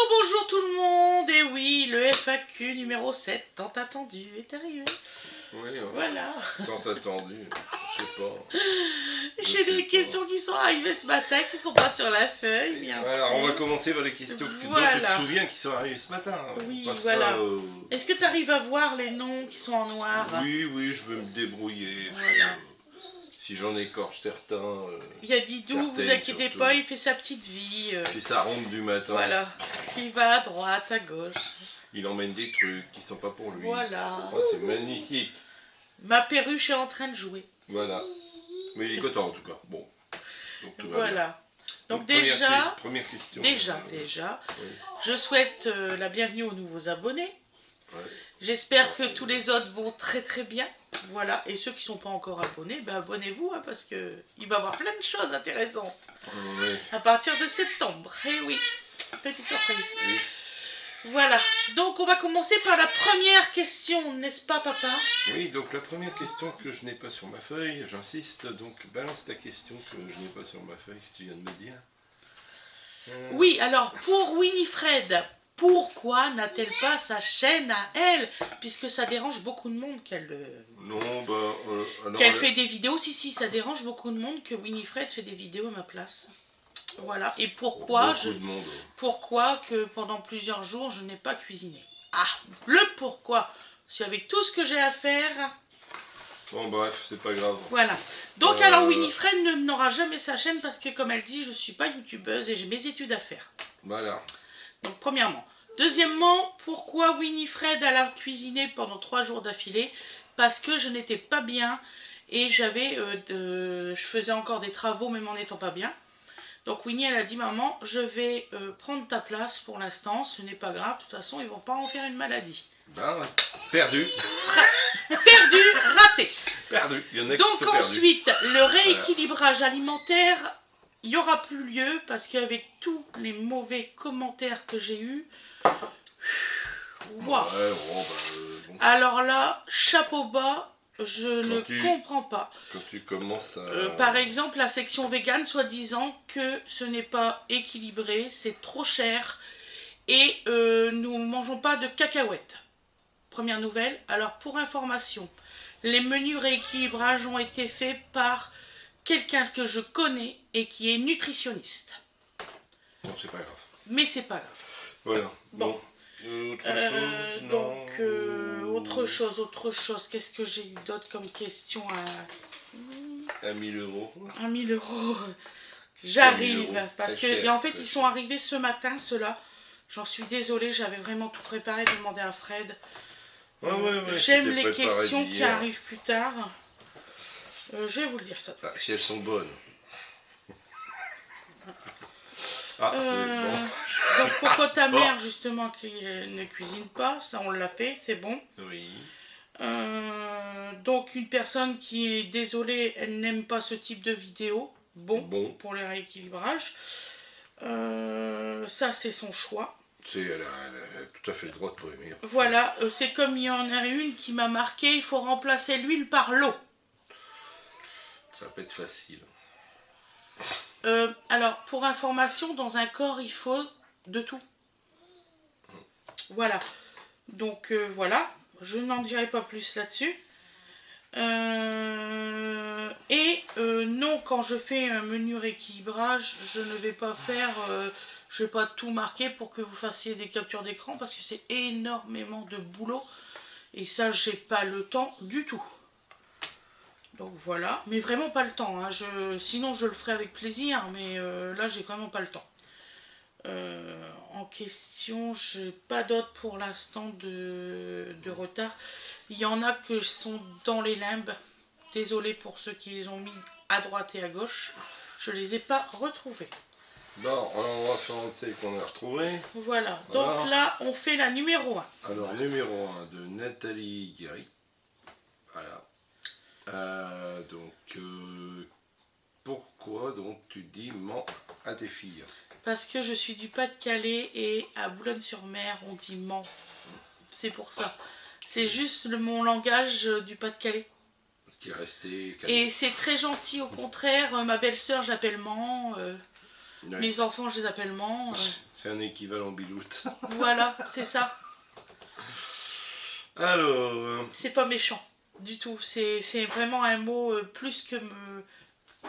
Bonjour tout le monde. Et oui, le FAQ numéro 7, tant attendu, est arrivé. Oui, Voilà. tant attendu, je sais pas. J'ai des questions qui sont arrivées ce matin, qui sont pas sur la feuille, bien sûr. Alors, on va commencer par les questions dont tu te souviens qui sont arrivées ce matin. Oui, voilà. Est-ce que tu arrives à voir les noms qui sont en noir? Oui, je vais me débrouiller. Voilà. Si j'en écorche certains. Il y a Didou, vous inquiétez pas, il fait sa petite vie. C'est sa ronde du matin. Voilà. Il va à droite, à gauche. Il emmène des trucs qui sont pas pour lui. Voilà. Oh, c'est magnifique. Ma perruche est en train de jouer. Voilà. Mais il est content en tout cas. Bon. Donc, tout va bien. Donc déjà, première question. Déjà, oui. Je souhaite la bienvenue aux nouveaux abonnés. Ouais. J'espère que tous les autres vont très très bien. Voilà, et ceux qui ne sont pas encore abonnés, ben abonnez-vous hein, parce qu'il va y avoir plein de choses intéressantes oui. à partir de septembre. Et oui, petite surprise. Oui. Voilà, donc on va commencer par la première question, n'est-ce pas papa? Oui, donc la première question que je n'ai pas sur ma feuille, j'insiste, donc balance ta question que je n'ai pas sur ma feuille, que tu viens de me dire. Oui, alors pour Winifred, pourquoi n'a-t-elle pas sa chaîne à elle? Puisque ça dérange beaucoup de monde qu'elle fait des vidéos. Si, ça dérange beaucoup de monde que Winifred fait des vidéos à ma place. Voilà, et pourquoi pourquoi que pendant plusieurs jours je n'ai pas cuisiné. Ah, le pourquoi. Si avec tout ce que j'ai à faire... Bon bref, c'est pas grave. Voilà. Donc alors Winifred n'aura jamais sa chaîne parce que comme elle dit, je suis pas youtubeuse et j'ai mes études à faire. Voilà. Donc premièrement. Deuxièmement, pourquoi Winifred elle a cuisiné pendant 3 jours d'affilée? Parce que je n'étais pas bien et je faisais encore des travaux même en n'étant pas bien. Donc Winnie elle a dit maman je vais prendre ta place pour l'instant, ce n'est pas grave, de toute façon ils vont pas en faire une maladie. Ben ouais. Perdu. Perdu, raté. Perdu. Il y en a donc qui sont ensuite le rééquilibrage alimentaire, il n'y aura plus lieu parce qu'avec tous les mauvais commentaires que j'ai eus, wow. Bon. Alors là, chapeau bas. Je ne comprends pas. Quand tu commences à... par exemple, la section vegan, soi-disant que ce n'est pas équilibré, c'est trop cher et nous ne mangeons pas de cacahuètes. Première nouvelle. Alors, pour information, les menus rééquilibrage ont été faits par quelqu'un que je connais et qui est nutritionniste. Non, c'est pas grave. Mais c'est pas grave. Voilà. Bon. Autre chose, qu'est-ce que j'ai eu d'autre comme question à 1000 euros. 1000 euros. J'arrive, parce que en fait ils sont arrivés ce matin, ceux-là. J'en suis désolée, j'avais vraiment tout préparé, demandé à Fred. J'aime les questions qui arrivent plus tard. Je vais vous le dire ça. Si elles sont bonnes. Ah, c'est bon. Donc pourquoi ta mère justement qui ne cuisine pas, ça on l'a fait, c'est bon. Oui. Donc une personne qui est désolée, elle n'aime pas ce type de vidéo. Bon. Pour les rééquilibrages. Ça c'est son choix. Elle a tout à fait le droit de pas aimer. Voilà, c'est comme il y en a une qui m'a marqué, il faut remplacer l'huile par l'eau. Ça va pas être facile. Alors, pour information, dans un corps, il faut de tout. Voilà. Donc, voilà. Je n'en dirai pas plus là-dessus. Non, quand je fais un menu rééquilibrage, je ne vais pas faire... je ne vais pas tout marquer pour que vous fassiez des captures d'écran parce que c'est énormément de boulot. Et ça, j'ai pas le temps du tout. Donc voilà, mais vraiment pas le temps. Hein. Sinon, je le ferai avec plaisir, mais là, j'ai vraiment pas le temps. En question, j'ai pas d'autres pour l'instant de retard. Il y en a que sont dans les limbes. Désolée pour ceux qui les ont mis à droite et à gauche. Je les ai pas retrouvés. Bon, on va faire un essai qu'on a retrouvé. Voilà, donc là, on fait la numéro 1. Alors, numéro 1 de Nathalie Guéry. Voilà. Pourquoi donc tu dis ment à tes filles? Parce que je suis du Pas-de-Calais et à Boulogne-sur-Mer on dit ment. C'est pour ça. C'est juste mon langage du Pas-de-Calais. Qui est resté et c'est très gentil, au contraire. Ma belle-sœur, j'appelle ment. Ouais. Mes enfants, je les appelle maman. C'est un équivalent biloute. Voilà, c'est ça. Alors, C'est pas méchant du tout. C'est vraiment un mot plus que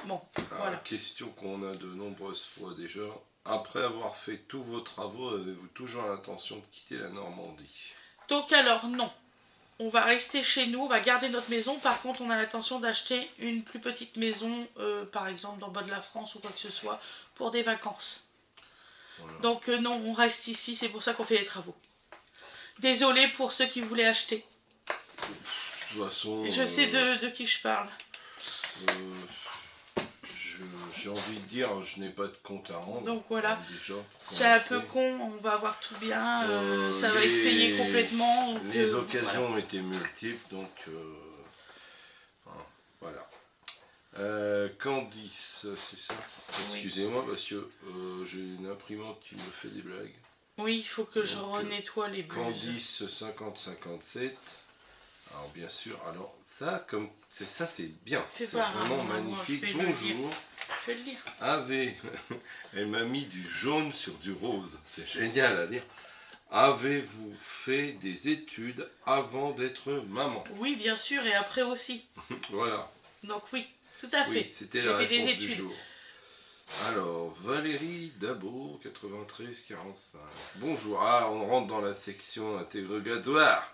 Bon, voilà. question qu'on a de nombreuses fois déjà. Après avoir fait tous vos travaux, avez-vous toujours l'intention de quitter la Normandie? Donc alors, non. On va rester chez nous, on va garder notre maison. Par contre, on a l'intention d'acheter une plus petite maison, par exemple dans le bas de la France ou quoi que ce soit, pour des vacances. Voilà. Donc non, on reste ici, c'est pour ça qu'on fait les travaux. Désolée pour ceux qui voulaient acheter. De toute façon... Je sais de qui je parle. J'ai envie de dire, je n'ai pas de compte à rendre. Donc voilà, déjà, c'est un peu con, on va avoir tout bien, ça va être payé complètement. Donc, les occasions ont été multiples, donc voilà. Candice, c'est ça? Oui. Excusez-moi parce que j'ai une imprimante qui me fait des blagues. Oui, il faut que je Donc, renettoie les bulles. Candice 5057. Alors bien sûr, alors ça comme c'est bien, c'est vraiment magnifique. Bonjour. Je vais le lire. Elle m'a mis du jaune sur du rose, c'est génial à lire. Avez-vous fait des études avant d'être maman? Oui, bien sûr, et après aussi. Voilà. Donc oui, tout à fait. C'était la réponse du jour. Alors, Valérie Dabo, 9345. Bonjour, on rentre dans la section interrogatoire.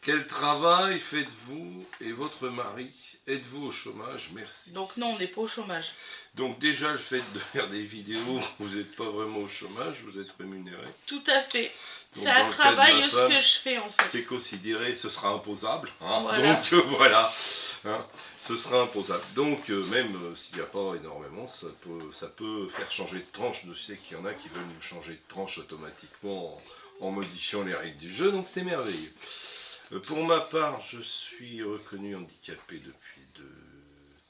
Quel travail faites-vous et votre mari? Êtes-vous au chômage? Merci. Donc non, on n'est pas au chômage. Donc déjà le fait de faire des vidéos, vous n'êtes pas vraiment au chômage, vous êtes rémunéré. Tout à fait. C'est un travail ce que je fais en fait. C'est considéré, ce sera imposable. Hein. Voilà. Donc voilà, hein, ce sera imposable. Donc même s'il n'y a pas énormément, ça peut faire changer de tranche. Je sais qu'il y en a qui veulent nous changer de tranche automatiquement en modifiant les règles du jeu, donc c'est merveilleux. Pour ma part, je suis reconnu handicapé depuis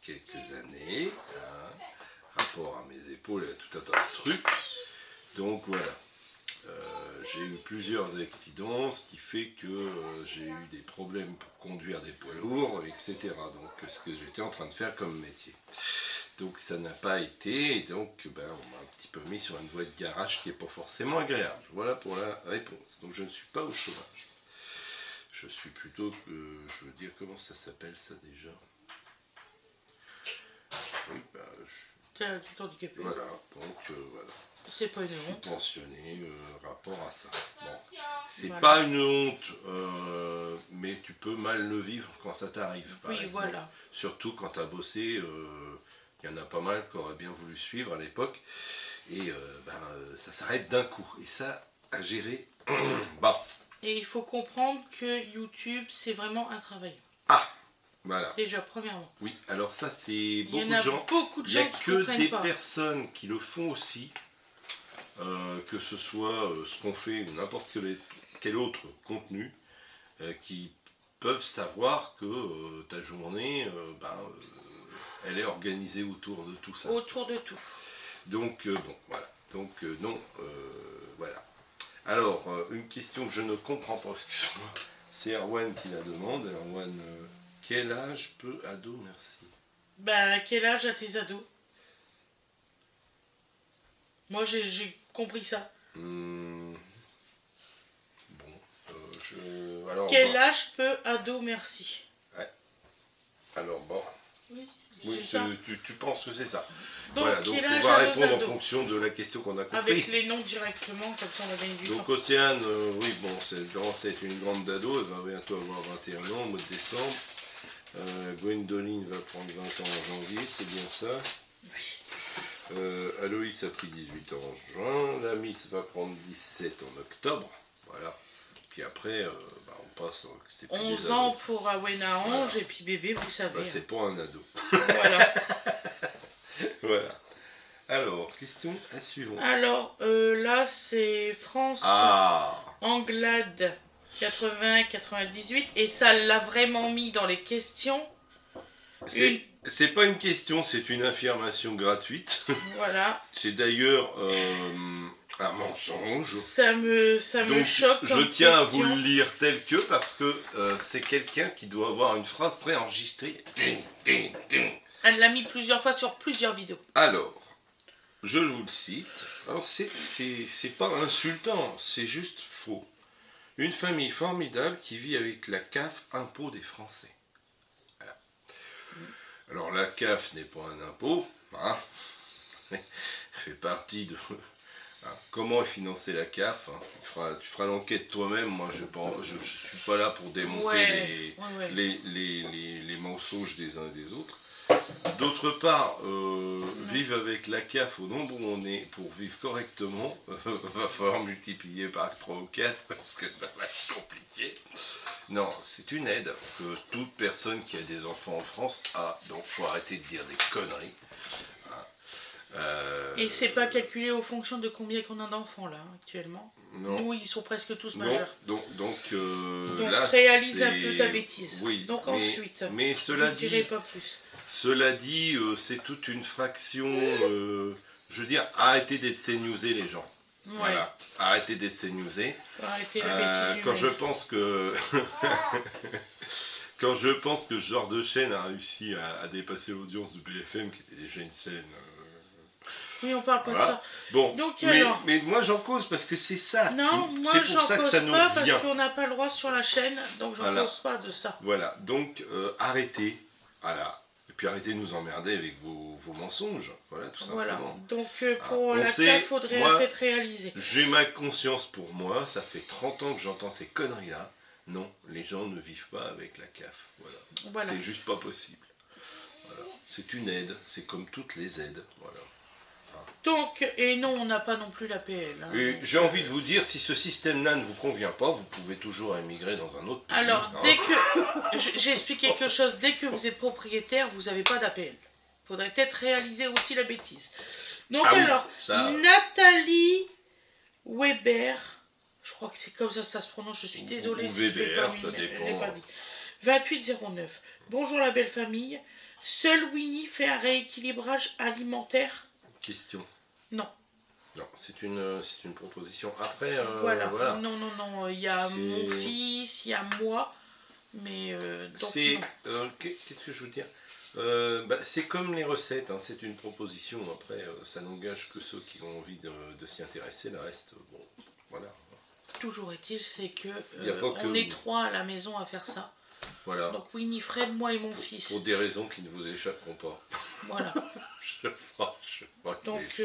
quelques années, rapport à mes épaules et à tout un tas de trucs. Donc voilà, j'ai eu plusieurs accidents, ce qui fait que j'ai eu des problèmes pour conduire des poids lourds, etc. Donc ce que j'étais en train de faire comme métier. Donc ça n'a pas été, et donc on m'a un petit peu mis sur une voie de garage qui n'est pas forcément agréable. Voilà pour la réponse. Donc je ne suis pas au chômage. Je suis plutôt, je veux dire, comment ça s'appelle ça déjà? Oui, tu es handicapé. Voilà, donc voilà. C'est pas une honte. Je suis pensionné rapport à ça. Bon. C'est Voilà. pas une honte, mais tu peux mal le vivre quand ça t'arrive. Oui, exemple. voilà. Surtout quand tu as bossé, il y en a pas mal qui auraient bien voulu suivre à l'époque. Et ça s'arrête d'un coup. Et ça, à gérer, bah. Et il faut comprendre que YouTube, c'est vraiment un travail. Ah, voilà. Déjà, premièrement. Oui, alors ça, c'est beaucoup de gens. Beaucoup de gens qui ne comprennent pas. Il n'y a que des personnes qui le font aussi, que ce soit ce qu'on fait ou n'importe quel autre contenu, qui peuvent savoir que ta journée, elle est organisée autour de tout ça. Autour de tout. Donc, bon, voilà. Donc, non, voilà. Alors, une question que je ne comprends pas, excuse-moi, c'est Erwan qui la demande. Erwan, quel âge peut ado, merci? Ben, quel âge a tes ados? Moi, j'ai compris ça. Bon, alors... Quel âge peut ado, merci? Ouais. Alors, bon... Oui, tu penses que c'est ça. Donc, voilà, donc on va répondre en fonction de la question qu'on a compris. Avec les noms directement, comme ça on va gagner du temps. Donc Océane, oui, bon, c'est une grande dado, elle va bientôt avoir 21 ans au mois de décembre. Gwendoline va prendre 20 ans en janvier, c'est bien ça. Oui. Aloïs a pris 18 ans en juin, la Miss va prendre 17 en octobre, voilà. Puis après, on passe... 11 ans pour Awena Ange, voilà. Et puis bébé, vous savez. C'est pas un ado. Voilà. Voilà. Alors, question suivante. Alors, là, c'est France Anglade 80-98, et ça l'a vraiment mis dans les questions. C'est pas une question, c'est une affirmation gratuite. Voilà. C'est d'ailleurs un mensonge. Ça me choque. Je tiens à vous le lire tel que, parce que c'est quelqu'un qui doit avoir une phrase préenregistrée. Elle l'a mis plusieurs fois sur plusieurs vidéos. Alors, je vous le cite. Alors c'est pas insultant, c'est juste faux. Une famille formidable qui vit avec la CAF, impôt des Français. Voilà. Alors la CAF n'est pas un impôt, hein, mais fait partie de... hein, comment est financée la CAF, hein, tu feras l'enquête toi-même, moi je suis pas là pour démonter les mensonges des uns et des autres. D'autre part, vivre avec la CAF au nombre où on est, pour vivre correctement, va falloir multiplier par 3 ou 4 parce que ça va être compliqué. Non, c'est une aide que toute personne qui a des enfants en France a, donc faut arrêter de dire des conneries. Et c'est pas calculé aux fonctions de combien qu'on a d'enfants là actuellement. Non. Nous, ils sont presque tous majeurs. Donc là, réalise un peu ta bêtise. Oui, donc ensuite, mais cela je dirais pas plus. Cela dit, c'est toute une fraction. Je veux dire, arrêtez d'être CNewsés les gens. Ouais. Voilà, arrêtez d'être CNewsés. Arrêtez la bêtise. Quand je pense que quand je pense que ce genre de chaîne a réussi à dépasser l'audience de BFM, qui était déjà une chaîne. Oui, on parle pas de ça. Bon, donc, mais moi j'en cause parce que c'est ça. Non, moi j'en cause pas parce qu'on n'a pas le droit sur la chaîne, donc j'en cause pas de ça. Voilà, donc arrêtez. Voilà. Et puis arrêtez de nous emmerder avec vos mensonges. Voilà, tout simplement. Voilà, donc pour la CAF, il faudrait en fait réaliser. J'ai ma conscience pour moi, ça fait 30 ans que j'entends ces conneries-là. Non, les gens ne vivent pas avec la CAF. Voilà. C'est juste pas possible. Voilà. C'est une aide, c'est comme toutes les aides. Voilà. Donc, et non, on n'a pas non plus l'APL. Hein, j'ai envie de vous dire, si ce système-là ne vous convient pas, vous pouvez toujours émigrer dans un autre pays. Alors, dès que... J'ai expliqué quelque chose, dès que vous êtes propriétaire, vous n'avez pas d'APL. Il faudrait peut-être réaliser aussi la bêtise. Donc Nathalie Weber, je crois que c'est comme ça ça se prononce, je suis désolée si je ne l'ai pas dit. 2809. Bonjour la belle famille. Seul Winnie fait un rééquilibrage alimentaire? Question. Non. Non, c'est une proposition. Après, voilà. Non. Il y a mon fils, il y a moi, mais donc qu'est-ce que je veux dire c'est comme les recettes, hein, c'est une proposition. Après, ça n'engage que ceux qui ont envie de s'y intéresser. Le reste, bon, voilà. Toujours est-il, c'est que on est 3 à la maison à faire ça. Voilà. Donc Winifred, moi et mon fils. Pour des raisons qui ne vous échapperont pas. Voilà. je crois donc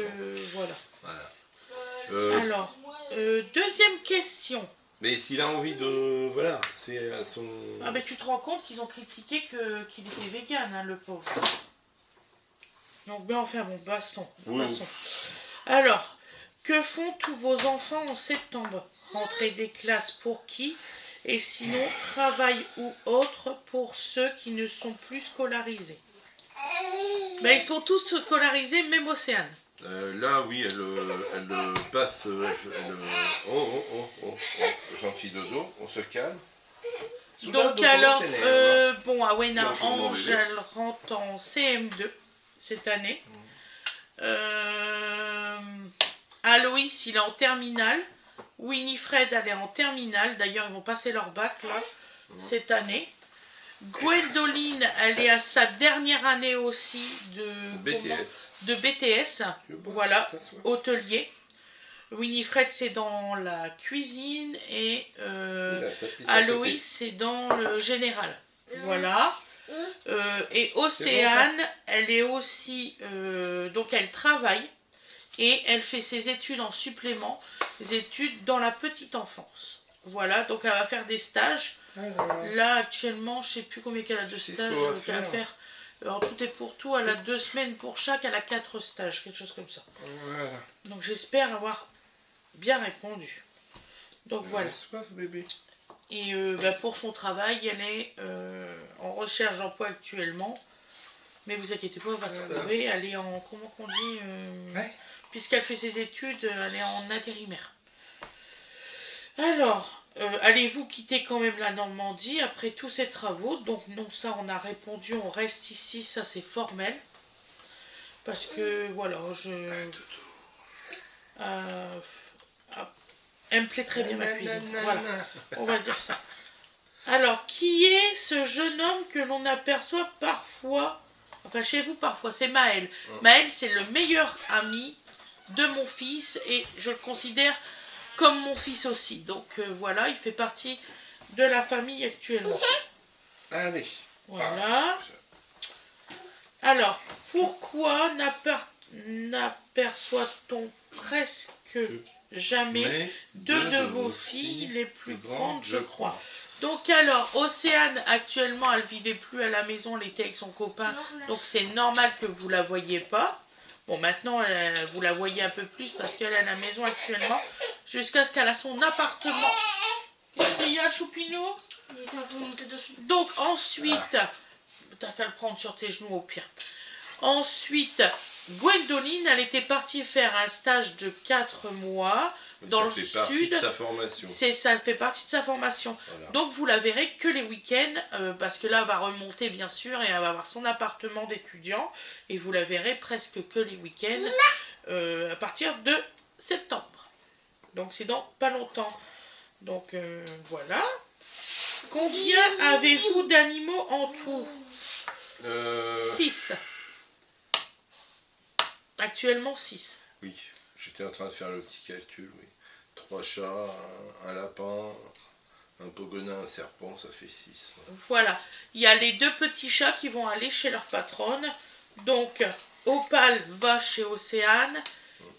voilà. Voilà. Alors, deuxième question. Mais s'il a envie de... Voilà, c'est à son... Ah ben tu te rends compte qu'ils ont critiqué qu'il était vegan, hein, le pauvre. Donc ben enfin bon, passons. Alors, que font tous vos enfants en septembre? Rentrée des classes pour qui? Et sinon, travail ou autre pour ceux qui ne sont plus scolarisés? Ben ils sont tous scolarisés, même Océane. Là, oui, elle passe. Oh, gentil dodo, on se calme. Soudain, donc, alors, bon, Awena Ange, elle rentre en CM2 cette année. Aloïs, il est en terminale. Winifred, elle est en terminale. D'ailleurs, ils vont passer leur bac, là, cette année. Gwendoline, elle est à sa dernière année aussi de BTS, voilà, hôtelier. Winifred, c'est dans la cuisine et Aloïs, c'est dans le général. Voilà. Et Océane, elle est aussi, donc elle travaille et elle fait ses études en supplément, des études dans la petite enfance. Voilà, donc elle va faire des stages. Là, actuellement, je ne sais plus combien qu'elle a de stages qu'elle va faire. En tout et pour tout, elle a 2 semaines pour chaque, elle a 4 stages, quelque chose comme ça. Voilà. Donc j'espère avoir bien répondu. Donc voilà. Soif, bébé. Et pour son travail, elle est en recherche d'emploi actuellement. Mais vous inquiétez pas, on va trouver. Elle est en, comment qu'on dit puisqu'elle fait ses études, elle est en intérimaire. Alors, allez-vous quitter quand même la Normandie après tous ces travaux? Donc non, ça on a répondu, on reste ici, ça c'est formel. Parce que voilà, elle me plaît très bien ma cuisine. Voilà, on va dire ça. Alors, qui est ce jeune homme que l'on aperçoit parfois, enfin chez vous parfois, c'est Maël. Maël, c'est le meilleur ami de mon fils et je le considère comme mon fils aussi. Donc voilà, il fait partie de la famille actuellement. Allez. Voilà. Alors, pourquoi n'aperçoit-on presque jamais Mais deux de vos filles les plus grandes, je crois. Donc alors, Océane, actuellement, elle vivait plus à la maison, elle était avec son copain, donc c'est normal que vous la voyiez pas. Bon, maintenant, vous la voyez un peu plus parce qu'elle est à la maison actuellement, jusqu'à ce qu'elle a son appartement. Qu'est-ce qu'il y a, Choupinou? Il est un peu monté dessus. Donc ensuite, t'as qu'à le prendre sur tes genoux au pire. Ensuite, Gwendoline, elle était partie faire un stage de 4 mois dans le sud. Ça fait partie de sa formation. Ça fait partie de sa formation. Voilà. Donc vous la verrez que les week-ends, parce que là, elle va remonter bien sûr et elle va avoir son appartement d'étudiant. Et vous la verrez presque que les week-ends à partir de septembre. Donc c'est dans pas longtemps. Donc voilà. Combien avez-vous d'animaux en tout? 6. Actuellement 6. Oui, j'étais en train de faire le petit calcul, oui. 3 chats, un lapin, un pogonin, un serpent, ça fait 6. Voilà. Il y a les 2 petits chats qui vont aller chez leur patronne. Donc, Opal va chez Océane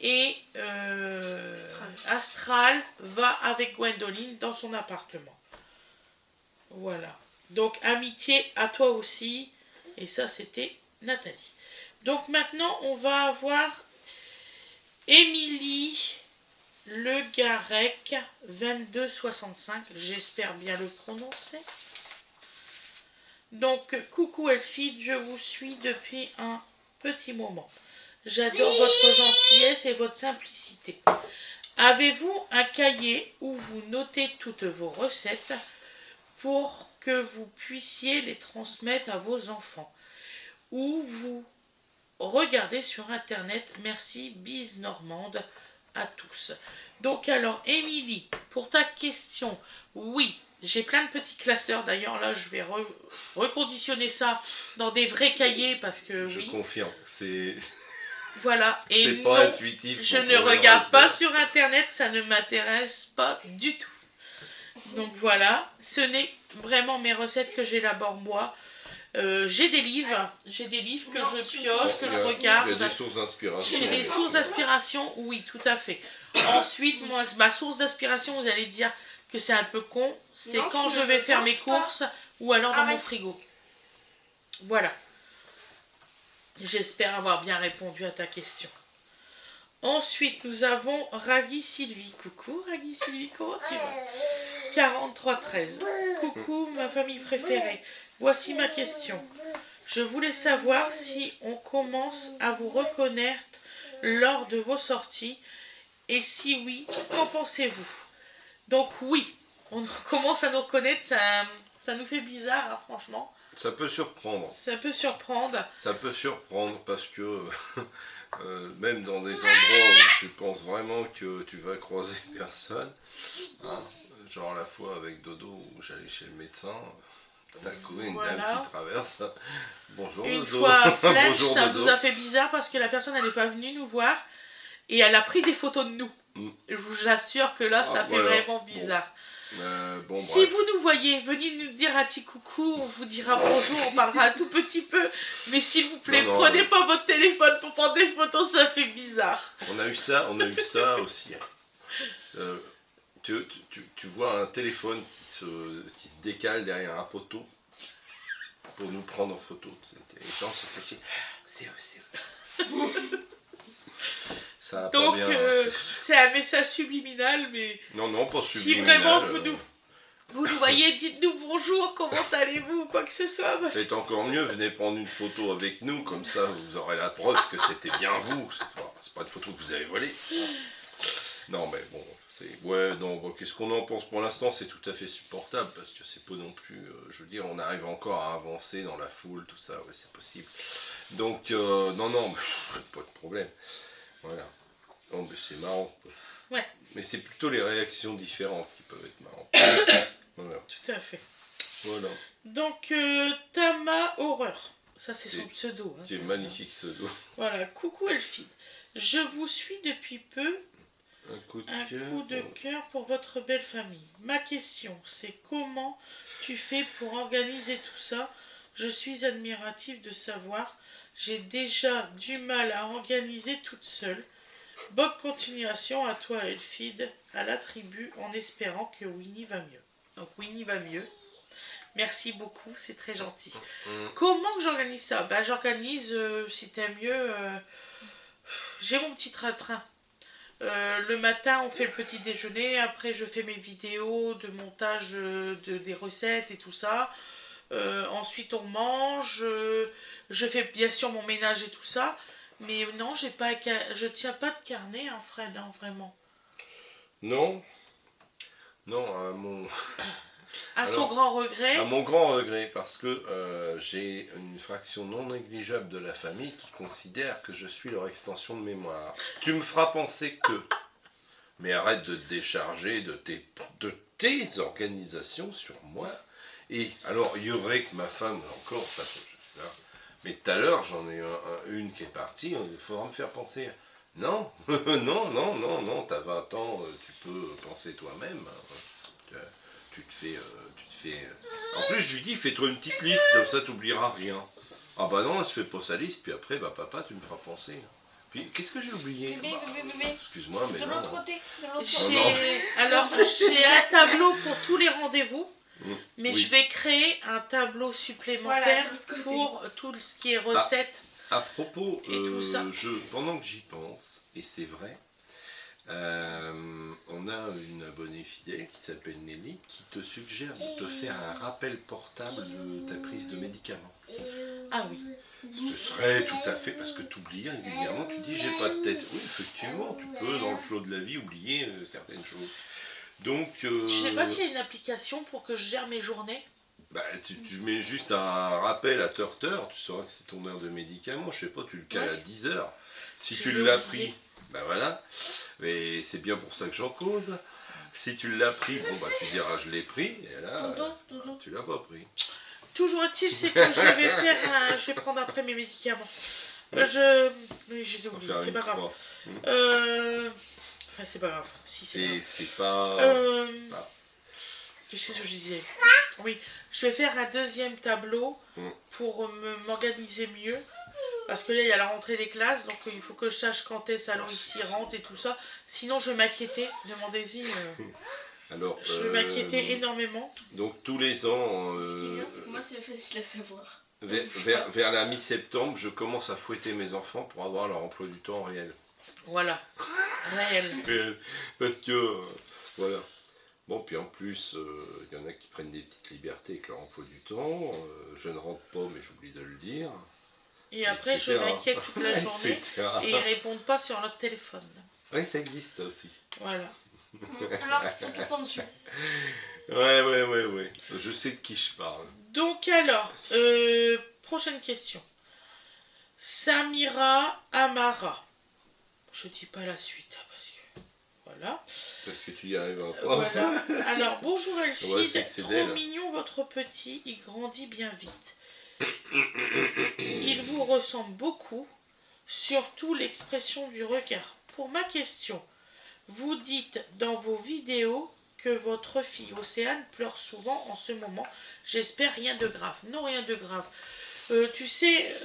et Astral va avec Gwendoline dans son appartement. Voilà. Donc, amitié à toi aussi. Et ça, c'était Nathalie. Donc, maintenant, on va avoir Émilie Le Garec 2265. J'espère bien le prononcer. Donc, coucou Elfide, je vous suis depuis un petit moment. J'adore votre gentillesse et votre simplicité. Avez-vous un cahier où vous notez toutes vos recettes pour que vous puissiez les transmettre à vos enfants? Ou vous regardez sur internet? Merci, bise normande à tous. Donc alors, Émilie, pour ta question, oui, j'ai plein de petits classeurs. D'ailleurs, là, je vais reconditionner ça dans des vrais cahiers parce que Je oui. confirme, c'est Voilà. Et c'est non, pas intuitif. je ne regarde pas sur internet, ça ne m'intéresse pas du tout. Donc voilà, ce n'est vraiment mes recettes que j'élabore moi. J'ai des livres que je pioche, que je regarde. Il y a des sources d'inspiration. J'ai des sources d'inspiration, oui, tout à fait. Ensuite, moi, ma source d'inspiration, vous allez dire que c'est un peu con, c'est Non, quand tu je ne vais le faire mes penses pas. courses ou alors dans mon Arrête. frigo. Voilà. J'espère avoir bien répondu à ta question. Ensuite, nous avons Raggy Sylvie. Coucou Raggy Sylvie, comment tu vas? 4313. Coucou ma famille préférée. Voici ma question. Je voulais savoir si on commence à vous reconnaître lors de vos sorties et si oui, qu'en pensez-vous? Donc oui, on commence à nous reconnaître, ça nous fait bizarre hein, franchement. Ça peut surprendre. Ça peut surprendre. Ça peut surprendre parce que même dans des endroits où tu penses vraiment que tu vas croiser personne, hein, genre la fois avec Dodo où j'allais chez le médecin, d'un coup une Voilà. dame qui traverse. Bonjour Une Dodo. fois Flèche, Bonjour ça Dodo. vous a fait bizarre parce que la personne n'est pas venue nous voir et elle a pris des photos de nous. Je vous assure que là, ça fait voilà. vraiment bizarre. Bon, Si bref. vous nous voyez, venez nous dire un petit coucou, on vous dira bonjour, on parlera un tout petit peu. Mais s'il vous plaît, Non, prenez pas votre téléphone pour prendre des photos, ça fait bizarre. On a eu ça aussi. Tu vois un téléphone qui se décale derrière un poteau pour nous prendre en photo. Les gens se cachaient. C'est eux. Ça a pas Donc, bien. c'est un message subliminal, mais Non, pas si subliminal. vraiment vous nous voyez, dites-nous bonjour, comment allez-vous, ou quoi que ce soit. Parce... C'est encore mieux, venez prendre une photo avec nous, comme ça vous aurez la preuve que c'était bien vous. C'est pas une photo que vous avez volée. Non, mais bon, qu'est-ce qu'on en pense pour l'instant? C'est tout à fait supportable parce que c'est pas non plus. Je veux dire, on arrive encore à avancer dans la foule, tout ça, ouais, c'est possible. Donc, non, pas de problème. Voilà. Non, mais c'est marrant. Quoi. Ouais. Mais c'est plutôt les réactions différentes qui peuvent être marrantes. Voilà. Tout à fait. Voilà. Donc, Tama Horreur. Ça, c'est son pseudo. Hein, C'est magnifique ce dos. Voilà, coucou Elfide. Je vous suis depuis peu. Un coup de Un cœur. coup de cœur pour votre belle famille. Ma question, c'est comment tu fais pour organiser tout ça? Je suis admirative de savoir. J'ai déjà du mal à organiser toute seule. Bonne continuation à toi, Elfide, à la tribu, en espérant que Winnie va mieux. Donc Winnie va mieux. Merci beaucoup, c'est très gentil. Comment que j'organise ça? J'organise, si t'aimes mieux, j'ai mon petit train-train. Le matin, on fait le petit déjeuner. Après, je fais mes vidéos de montage des recettes et tout ça. Ensuite, on mange. Je fais bien sûr mon ménage et tout ça. Mais non, je tiens pas de carnet, hein, Fred, hein, vraiment. Non, non, À son grand regret. À mon grand regret, parce que j'ai une fraction non négligeable de la famille qui considère que je suis leur extension de mémoire. Tu me feras penser que. Mais arrête de te décharger de tes organisations sur moi. Et alors, il y aurait que ma femme, encore, ça. Mais tout à l'heure, j'en ai une qui est partie, il faudra me faire penser. Non, non, non, non, non, t'as 20 ans, tu peux penser toi-même. Tu te fais. En plus, je lui dis, fais-toi une petite liste, comme ça, t'oublieras rien. Ah bah non, tu fais pas sa liste, puis après, bah papa, tu me feras penser. Puis, qu'est-ce que j'ai oublié? Excuse-moi, mais de non. l'autre côté. Alors, j'ai un tableau pour tous les rendez-vous. Mais Oui. je vais créer un tableau supplémentaire pour tout ce qui est recettes. À propos, et tout ça. pendant que j'y pense, et c'est vrai, on a une abonnée fidèle qui s'appelle Nelly qui te suggère de te faire un rappel portable de ta prise de médicaments. Ah oui. Ce serait tout à fait, parce que tu oublies régulièrement, tu dis j'ai pas de tête. Oui, effectivement, tu peux dans le flot de la vie oublier certaines choses. Donc, je sais pas s'il y a une application pour que je gère mes journées. Bah, tu mets juste un rappel à heure, tu sauras que c'est ton heure de médicament, je sais pas, tu le cales à 10 heures. Si tu l'as pris, bah voilà, mais c'est bien pour ça que j'en cause. Si tu l'as pris, bon bah tu diras je l'ai pris, et là, tu l'as pas pris. Toujours est-il, c'est que je vais prendre après mes médicaments. Mais je les ai oubliés, c'est pas grave. Enfin, c'est pas grave. Si, c'est pas. Qu'est-ce que je disais? Oui, je vais faire un deuxième tableau pour m'organiser mieux. Parce que là, il y a la rentrée des classes, donc il faut que je sache quand est-ce salon ici rentre et tout ça. Sinon, je vais m'inquiéter. Demandez-y. Alors, je vais m'inquiéter énormément. Donc, tous les ans. Ce qui est bien, c'est que moi, c'est facile à savoir. Vers la mi-septembre, je commence à fouetter mes enfants pour avoir leur emploi du temps réel. Voilà. Réel. Parce que, voilà. Bon, puis en plus, il y en a qui prennent des petites libertés avec leur emploi du temps. Je ne rentre pas, mais j'oublie de le dire. Et après, je m'inquiète toute la journée et ils répondent pas sur leur téléphone. Oui, ça existe ça aussi. Voilà. Alors qu'ils sont tout le temps dessus. Ouais. Je sais de qui je parle. Donc alors, prochaine question. Samira Amara. Je dis pas la suite parce que voilà. Parce que tu y arriveras pas. Voilà. Alors bonjour Elfide, trop mignon votre petit, il grandit bien vite. Il vous ressemble beaucoup, surtout l'expression du regard. Pour ma question, vous dites dans vos vidéos que votre fille Océane pleure souvent en ce moment. J'espère rien de grave. Non, rien de grave. Tu sais,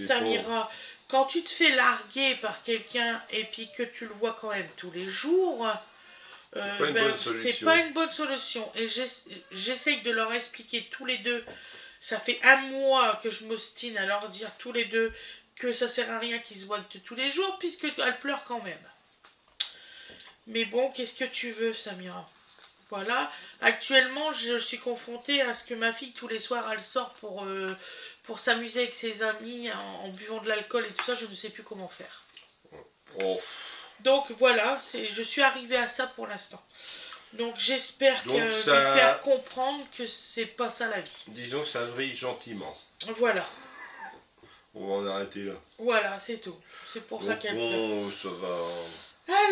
Samira, quand tu te fais larguer par quelqu'un et puis que tu le vois quand même tous les jours, c'est pas une bonne solution. Et j'essaye de leur expliquer tous les deux. Ça fait un mois que je m'ostine à leur dire tous les deux que ça sert à rien qu'ils se voient tous les jours puisqu'elle pleure quand même. Mais bon, qu'est-ce que tu veux, Samira? Voilà. Actuellement, je suis confrontée à ce que ma fille, tous les soirs, elle sort pour s'amuser avec ses amis en buvant de l'alcool et tout ça. Je ne sais plus comment faire. Oh. Donc voilà, je suis arrivée à ça pour l'instant. Donc j'espère lui faire comprendre que c'est pas ça la vie. Disons que ça vrille gentiment. Voilà. On va en arrêter là. Voilà, c'est tout. C'est pour ça qu'elle pleure. Ça va...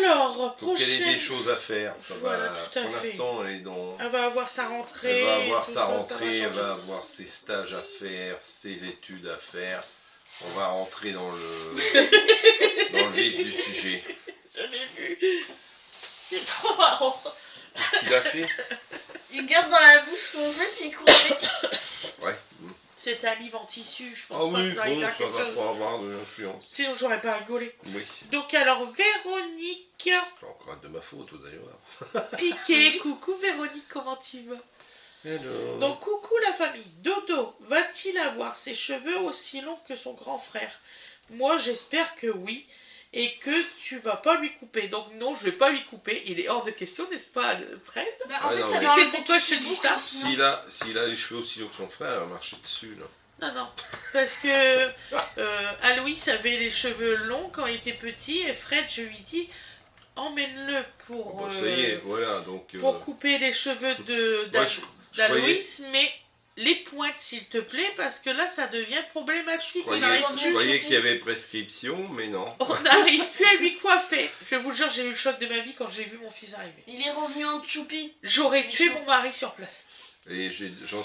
Alors, faut qu'elle ait des choses à faire. Voilà, tout à fait. Pour l'instant, elle est dans... Elle va avoir sa rentrée. Elle va avoir sa rentrée, elle va avoir ses stages à faire, ses études à faire. On va rentrer dans le vif du sujet. Je l'ai vu. C'est trop marrant. Qu'est-ce qu'il a fait? Il garde dans la bouche son jouet puis il court avec. Ouais. C'est un livre en tissu, je pense Ah pas oui, que ça aille bon, faire ça quelque va chose. pas avoir de l'influence. Sinon, j'aurais pas rigolé. Oui. Donc, alors, Véronique C'est encore de ma faute, vous allez voir. Piquet. Coucou Véronique, comment tu vas? Hello. Donc, coucou la famille. Dodo, va-t-il avoir ses cheveux aussi longs que son grand frère? Moi, j'espère que oui. Et que tu vas pas lui couper. Donc, non, je vais pas lui couper. Il est hors de question, n'est-ce pas, Fred? Bah, Ah, en fait, non, ça mais- va C'est enlever pourquoi toutes je te les dis boucles, ça. sinon. S'il a les cheveux aussi longs que son frère, il va marcher dessus, là. Non, non. Parce que Aloïs avait les cheveux longs quand il était petit. Et Fred, je lui dis, emmène-le pour, Bon, ça y est, voilà, donc... pour couper les cheveux moi, je croyais, d'Aloïs. Mais les pointes, s'il te plaît, parce que là, ça devient problématique. On je n'arrive croyais plus, qu'il y avait prescription, mais non. on n'arrive plus à lui coiffer. Je vous jure, j'ai eu le choc de ma vie quand j'ai vu mon fils arriver. Il est revenu en choupi. J'aurais tué mon mari sur place. Et j'en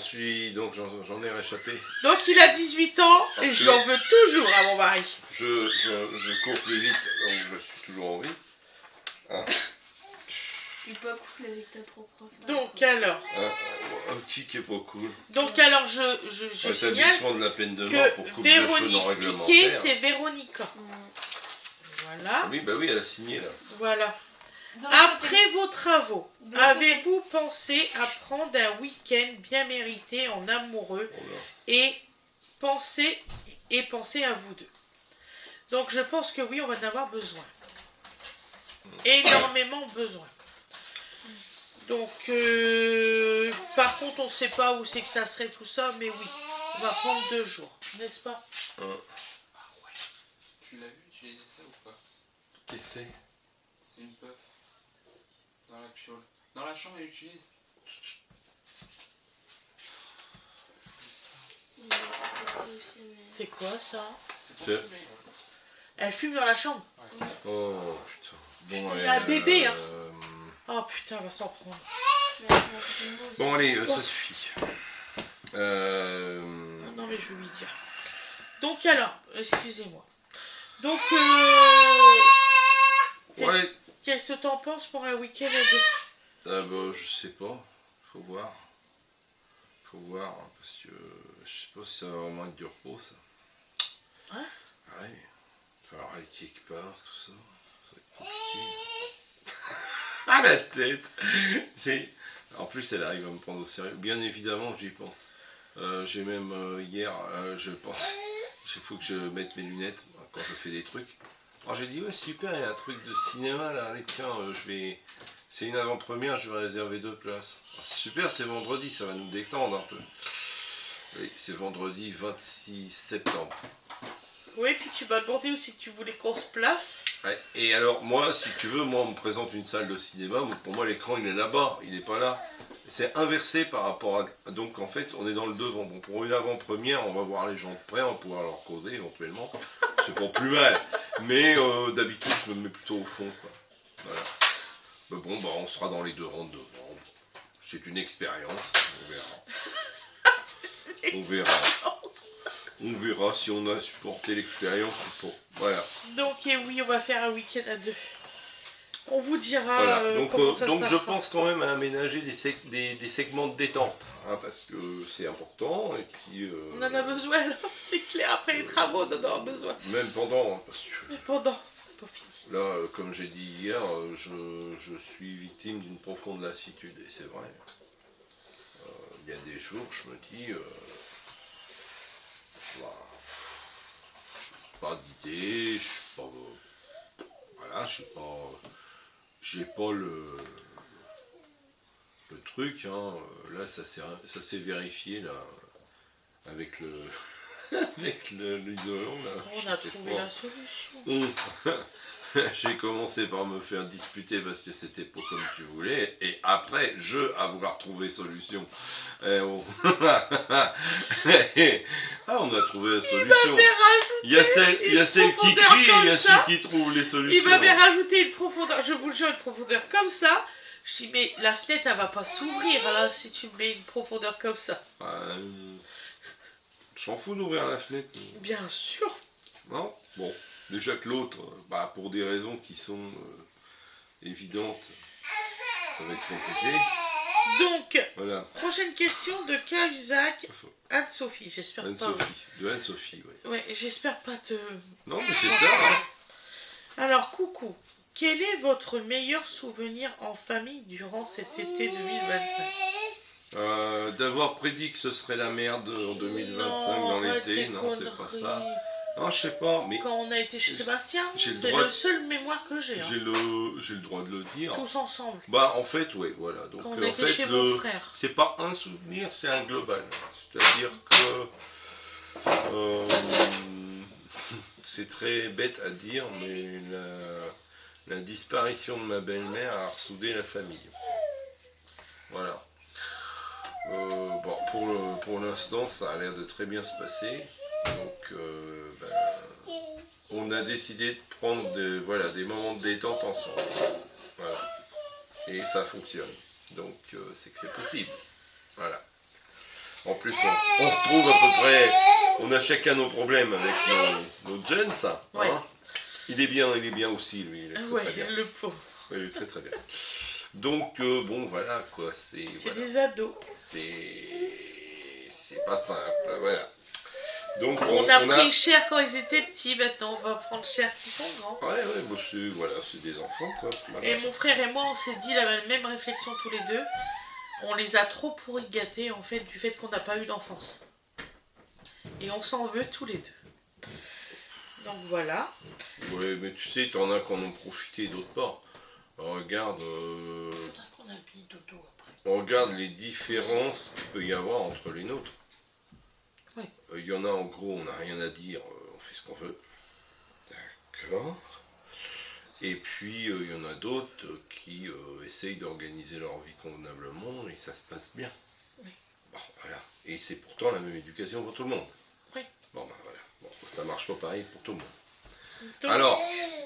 ai réchappé. Donc il a 18 ans Parce et que- j'en veux toujours à mon mari. Je cours plus vite, donc je suis toujours en vie. Hein? Tu es pas cool avec ta propre femme. Donc alors, Qui est pas cool. je signale Rétablissement de la peine de mort pour que coupe de cheveux non Véronique Piquet, réglementaire. c'est Véronica. Voilà, Oui, bah oui, elle a signé là. voilà. Dans le côté- Après vos travaux, dans le côté- avez-vous pensé à prendre un week-end bien mérité en amoureux Oh là. et penser à vous deux? Donc je pense que oui, on va en avoir besoin. Énormément besoin. Donc, par contre, on ne sait pas où c'est que ça serait tout ça, mais oui, on va prendre 2 jours, n'est-ce pas? Tu l'as vu utiliser ça ou pas? Qu'est-ce que c'est? C'est une puff. Dans la piole. Dans la chambre, elle utilise. Il a fait ça aussi, mais- C'est quoi ça? C'est pour C'est- fumer. Elle fume dans la chambre. Oh putain. Bon, Il y a un bébé, hein. euh, Oh putain, elle va s'en prendre. Mais elle a fait une bosse. Bon, allez, Bon. ça suffit. Non, mais je vais lui dire. Donc alors, excusez-moi. Donc, Ouais. qu'est-ce que t'en penses pour un week-end à deux? Bah, je sais pas. Faut voir. Faut voir, hein, parce que je sais pas si ça va vraiment être du repos, ça. Hein? Ouais. Falloir aller quelque part, tout ça. Ça va être compliqué. Ah, la tête. C'est... En plus, elle arrive à me prendre au sérieux. Bien évidemment, j'y pense. J'ai même hier, je pense, il faut que je mette mes lunettes quand je fais des trucs. Alors j'ai dit, ouais, super, il y a un truc de cinéma là, allez, tiens, je vais. C'est une avant-première, je vais réserver 2 places. Alors, c'est super, c'est vendredi, ça va nous détendre un peu. Oui, c'est vendredi 26 septembre. Oui, puis tu m'as demandé aussi tu voulais qu'on se place. Ouais, et alors, moi, si tu veux, moi, on me présente une salle de cinéma, pour moi, l'écran, il est là-bas, il n'est pas là. C'est inversé par rapport à... Donc, en fait, on est dans le devant. Bon, pour une avant-première, on va voir les gens de près, on va pouvoir leur causer, éventuellement. C'est pas plus mal. Mais, d'habitude, je me mets plutôt au fond, quoi. Voilà. Mais bon, bah, on sera dans les 2 rangs de devant. C'est une expérience, on verra. On verra. On verra si on a supporté l'expérience ou pas. Voilà. Donc, et oui, on va faire un week-end à 2. On vous dira Voilà. Donc, comment ça donc se je passera. pense quand même à aménager des segments de détente, hein, parce que c'est important, et puis... On en a besoin, là. C'est clair, après les travaux, on en aura besoin. Même pendant, hein, parce que Mais pendant, pas fini. là, comme j'ai dit hier, je suis victime d'une profonde lassitude, et c'est vrai. Il y a des jours, je me dis... bah, je n'ai pas d'idée, je suis pas... voilà, je sais pas... J'ai pas le truc, hein. Là ça s'est vérifié là avec le avec l'isolant là. On a J'étais trouvé fort. la solution. J'ai commencé par me faire disputer parce que c'était pas comme tu voulais, et après à vouloir trouver solution. On a trouvé la solution. Il y a celle qui crie et il y a celui qui trouve les Il solutions. m'avait rajouté une profondeur, je vous le jure, une profondeur comme ça. Je dis, mais la fenêtre, elle va pas s'ouvrir là si tu me mets une profondeur comme ça. Je m'en fous d'ouvrir la fenêtre. Bien sûr. Non. Bon, déjà que l'autre, bah, pour des raisons qui sont évidentes, ça va être compliqué. Donc, Voilà. prochaine question de Cahuzac. Anne-Sophie, j'espère pas. Anne-Sophie, de Anne-Sophie, oui. Ouais, j'espère pas te... Non, mais c'est ça, hein. Alors, coucou. Quel est votre meilleur souvenir en famille durant cet été 2025? D'avoir prédit que ce serait la merde en 2025 Non, dans arrête l'été, tes non, c'est pas conneries. ça. Non, je sais pas, mais Quand on a été chez Sébastien, j'ai le c'est droit le de- seul mémoire que j'ai. j'ai Hein. le droit de le dire. Tous ensemble. Bah, en fait, ouais, voilà. Donc, Quand on en était fait, chez mon frère. c'est pas un souvenir, c'est un global. C'est-à-dire que c'est très bête à dire, mais la disparition de ma belle-mère a ressoudé la famille. Voilà. Bon, pour l'instant, ça a l'air de très bien se passer. Donc, on a décidé de prendre des moments de détente ensemble. Voilà. Et ça fonctionne. Donc, c'est que c'est possible. Voilà. En plus, on retrouve à peu près... On a chacun nos problèmes avec nos jeunes, ça. Hein. Ouais. Il est bien aussi, lui. Il est très, Ouais, très bien. le pauvre. Ouais, il est très très bien. Donc, bon, voilà, quoi. C'est Voilà. des ados. C'est pas simple, voilà. Donc, On a pris cher quand ils étaient petits, maintenant on va prendre cher qu'ils sont grands. Ouais, bon, voilà, c'est des enfants, quoi. Voilà. Et mon frère et moi, on s'est dit la même réflexion tous les deux. On les a trop pourris gâtés, en fait, du fait qu'on n'a pas eu d'enfance. Et on s'en veut tous les deux. Donc voilà. Ouais, mais tu sais, t'en as qui en ont profité, d'autres pas. Regarde, Faudrait qu'on habille Dodo après. regarde les différences qu'il peut y avoir entre les nôtres. Oui. Il y en a, en gros, on n'a rien à dire, on fait ce qu'on veut. D'accord. Et puis, il y en a d'autres qui essayent d'organiser leur vie convenablement et ça se passe bien. Oui. Bon, voilà. Et c'est pourtant la même éducation pour tout le monde. Oui. Bon, voilà. Bon, ça marche pas pareil pour tout le monde. Donc, Alors,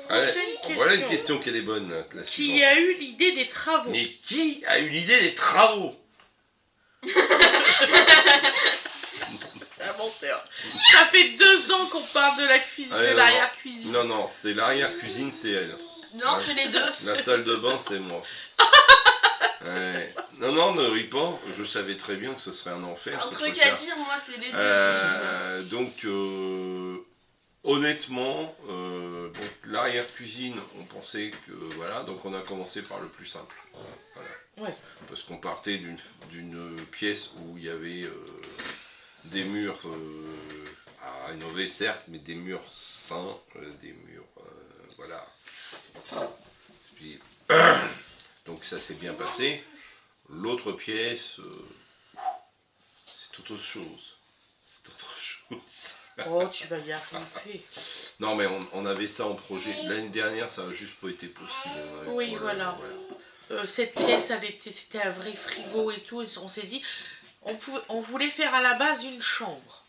prochaine voilà une question. question qui est bonne. La Qui suivante. a eu l'idée des travaux? Mais qui a eu l'idée des travaux? Un menteur. Ça fait 2 ans qu'on parle de la cuisine, Allez, de non, l'arrière-cuisine. Non, c'est l'arrière-cuisine, c'est elle. Non, Ouais. c'est les deux. La salle de bain, c'est moi. Ouais. Non, ne ris pas. Je savais très bien que ce serait un enfer. Un ce truc truc-là. à dire, moi, c'est les deux. Donc, honnêtement, donc l'arrière-cuisine, on pensait que voilà, donc on a commencé par le plus simple. Voilà. Ouais. Parce qu'on partait d'une pièce où il y avait des murs à rénover, certes, mais des murs sains, des murs, voilà. Puis, donc ça s'est bien passé. L'autre pièce, c'est tout autre chose. C'est autre chose. Oh, tu vas y arriver. Non, mais on avait ça en projet. L'année dernière, ça n'a juste pas été possible. On avait Oui, pas voilà. Cette pièce, c'était un vrai frigo et tout. Et on s'est dit, on voulait faire à la base une chambre.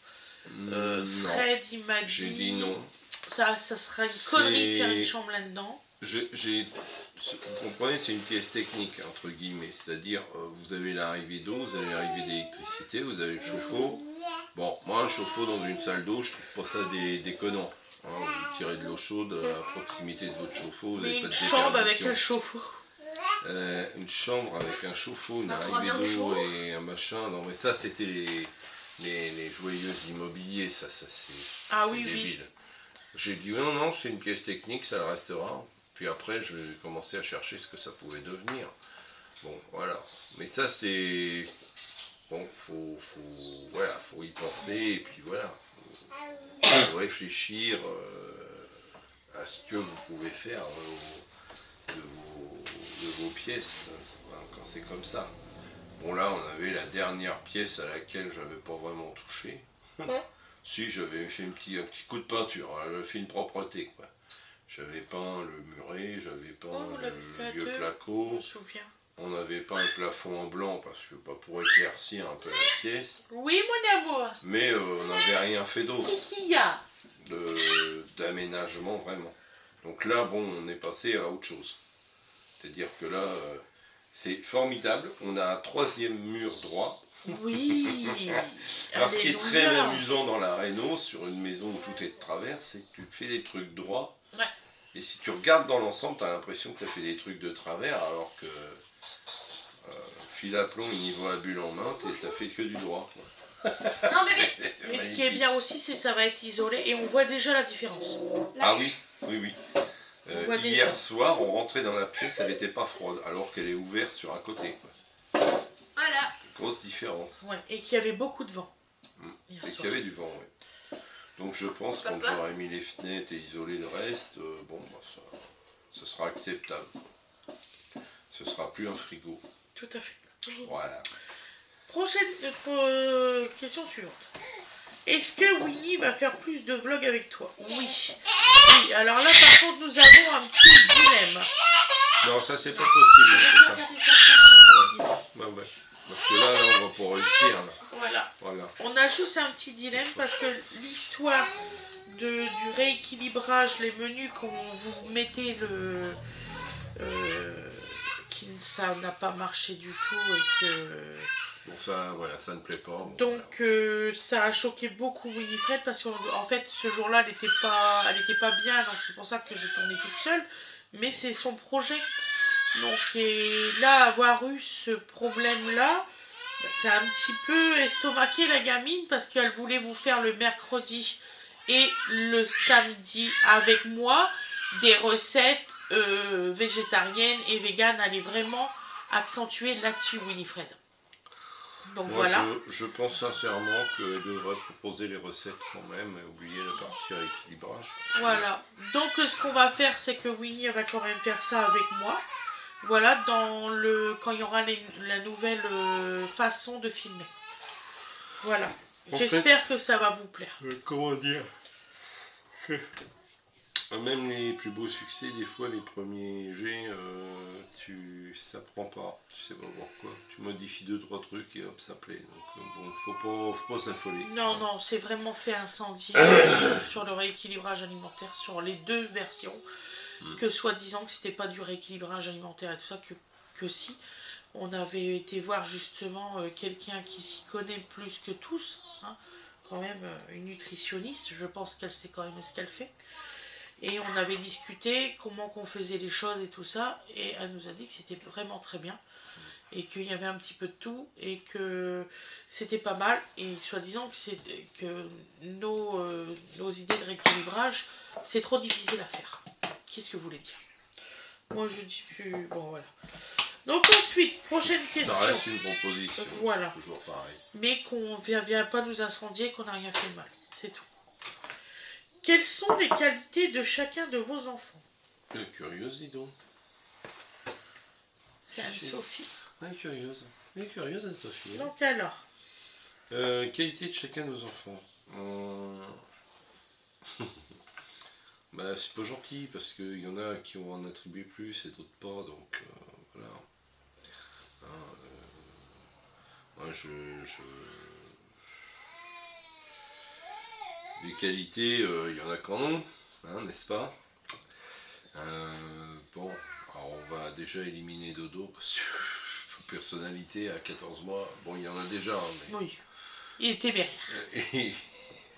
Non, Fred, il m'a dit. j'ai dit non. Ça sera une connerie de faire une chambre là-dedans. Vous comprenez, c'est une pièce technique, entre guillemets. C'est-à-dire, vous avez l'arrivée d'eau, vous avez l'arrivée d'électricité, vous avez le chauffe-eau. Bon, moi, un chauffe-eau dans une salle d'eau, je trouve pas ça déconnant. Hein, vous tirez de l'eau chaude à proximité de votre chauffe-eau, vous Mais n'avez pas une de chambre avec déperdition. un chauffe-eau. Une chambre avec un chauffe-eau, une Bah, trop arrivée bien d'eau chaud. et un machin. Non, mais ça, c'était les joyeux immobiliers, ça c'est Ah c'est oui, oui. débile. J'ai dit non, c'est une pièce technique, ça le restera. Puis après, je vais commencer à chercher ce que ça pouvait devenir. Bon, voilà. Mais ça, c'est... Bon, faut y penser, et puis voilà. Faut réfléchir à ce que vous pouvez faire de vos pièces, hein, quand c'est comme ça. Bon, là, on avait la dernière pièce à laquelle j'avais pas vraiment touché. Ouais. Si, j'avais fait un petit coup de peinture, hein, j'avais fait une propreté, quoi. J'avais peint le muret, j'avais peint Oh, vous l'avez fait à le vieux deux. Je placo. me souviens. On avait peint le plafond en blanc parce que pas pour éclaircir un peu la pièce. Oui, mon amour. Mais on n'avait rien fait d'autre Qu'est-ce qu'il y a? d'aménagement vraiment. Donc là, bon, on est passé à autre chose. C'est-à-dire que là, c'est formidable. On a un troisième mur droit. Oui. Alors, ce qui est très Alléluia. amusant dans la réno, sur une maison où tout est de travers, c'est que tu fais des trucs droits. Ouais. Et si tu regardes dans l'ensemble, tu as l'impression que tu as fait des trucs de travers, alors que fil à plomb, niveau à bulle en main, tu n'as fait que du droit. Quoi. Non, bébé. C'est Mais ce qui est magnifique. bien aussi, c'est que ça va être isolé et on voit déjà la différence. Ah oui, oui, oui. On voit Hier déjà. soir, on rentrait dans la pièce, elle n'était pas froide, alors qu'elle est ouverte sur un côté. Quoi. Voilà. Grosse différence. Ouais. Et qu'il y avait beaucoup de vent. Hier Et qu'il soir. y avait du vent, oui. Donc je pense qu'on Papa. aurait mis les fenêtres et isolé le reste, bon, bah, ça sera acceptable. Ce sera plus un frigo. Tout à fait. Voilà. Prochaine question suivante. Est-ce que Winnie va faire plus de vlogs avec toi? Oui. Oui. Alors là, par contre, nous avons un petit dilemme. Non, ça c'est pas possible. C'est ça. Ouais. Parce que là, on va pas réussir. Là. Voilà. Voilà. On a juste un petit dilemme parce que l'histoire du rééquilibrage, les menus, quand vous mettez ça n'a pas marché du tout et que... Bon, ça, voilà, ça ne plaît pas. Bon, Donc ça a choqué beaucoup Winifred parce qu'en fait ce jour-là elle était pas bien, donc c'est pour ça que j'ai tourné toute seule, mais c'est son projet. Donc et là avoir eu ce problème-là, ça a un petit peu estomaqué la gamine parce qu'elle voulait vous faire le mercredi et le samedi avec moi des recettes végétariennes et véganes. Elle est vraiment accentuée là-dessus Winifred. Donc moi, voilà. je pense sincèrement qu'elle devrait proposer les recettes quand même et oublier la partie rééquilibrage. Voilà. Donc ce qu'on va faire, c'est que Winnie va quand même faire ça avec moi. Voilà, quand il y aura la nouvelle façon de filmer. Voilà. En J'espère que ça va vous plaire. Comment dire Même les plus beaux succès, des fois, les premiers jets, ça prend pas. Tu sais pas pourquoi. Tu modifies 2-3 trucs et hop, ça plaît. Donc bon, faut pas s'affoler. Non, non, c'est vraiment fait incendier sur le rééquilibrage alimentaire, sur les deux versions. Que soi-disant que c'était pas du rééquilibrage alimentaire et tout ça, que si. On avait été voir justement quelqu'un qui s'y connaît plus que tous, hein, quand même une nutritionniste, je pense qu'elle sait quand même ce qu'elle fait. Et on avait discuté comment qu'on faisait les choses et tout ça, et elle nous a dit que c'était vraiment très bien, et qu'il y avait un petit peu de tout, et que c'était pas mal, et soi-disant que nos idées de rééquilibrage, c'est trop difficile à faire. Qu'est-ce que vous voulez dire? Moi je dis plus... Bon voilà. Donc ensuite, prochaine question. Ça reste une proposition. Voilà. Toujours pareil. Mais qu'on ne vient pas nous incendier, qu'on n'a rien fait de mal. C'est tout. Quelles sont les qualités de chacun de vos enfants? Curieuse, dis donc. C'est Anne-Sophie. Ouais, curieuse. Elle est curieuse, Anne-Sophie. Donc alors, Qualité de chacun de nos enfants. Bah, c'est pas gentil parce qu'il y en a qui ont en attribué plus et d'autres pas, donc voilà. Hein, moi, des qualités, il y en a quand même, hein, n'est-ce pas? Bon, alors on va déjà éliminer Dodo parce que personnalité à 14 mois, bon, il y en a déjà, hein, mais oui, il est téméraire. je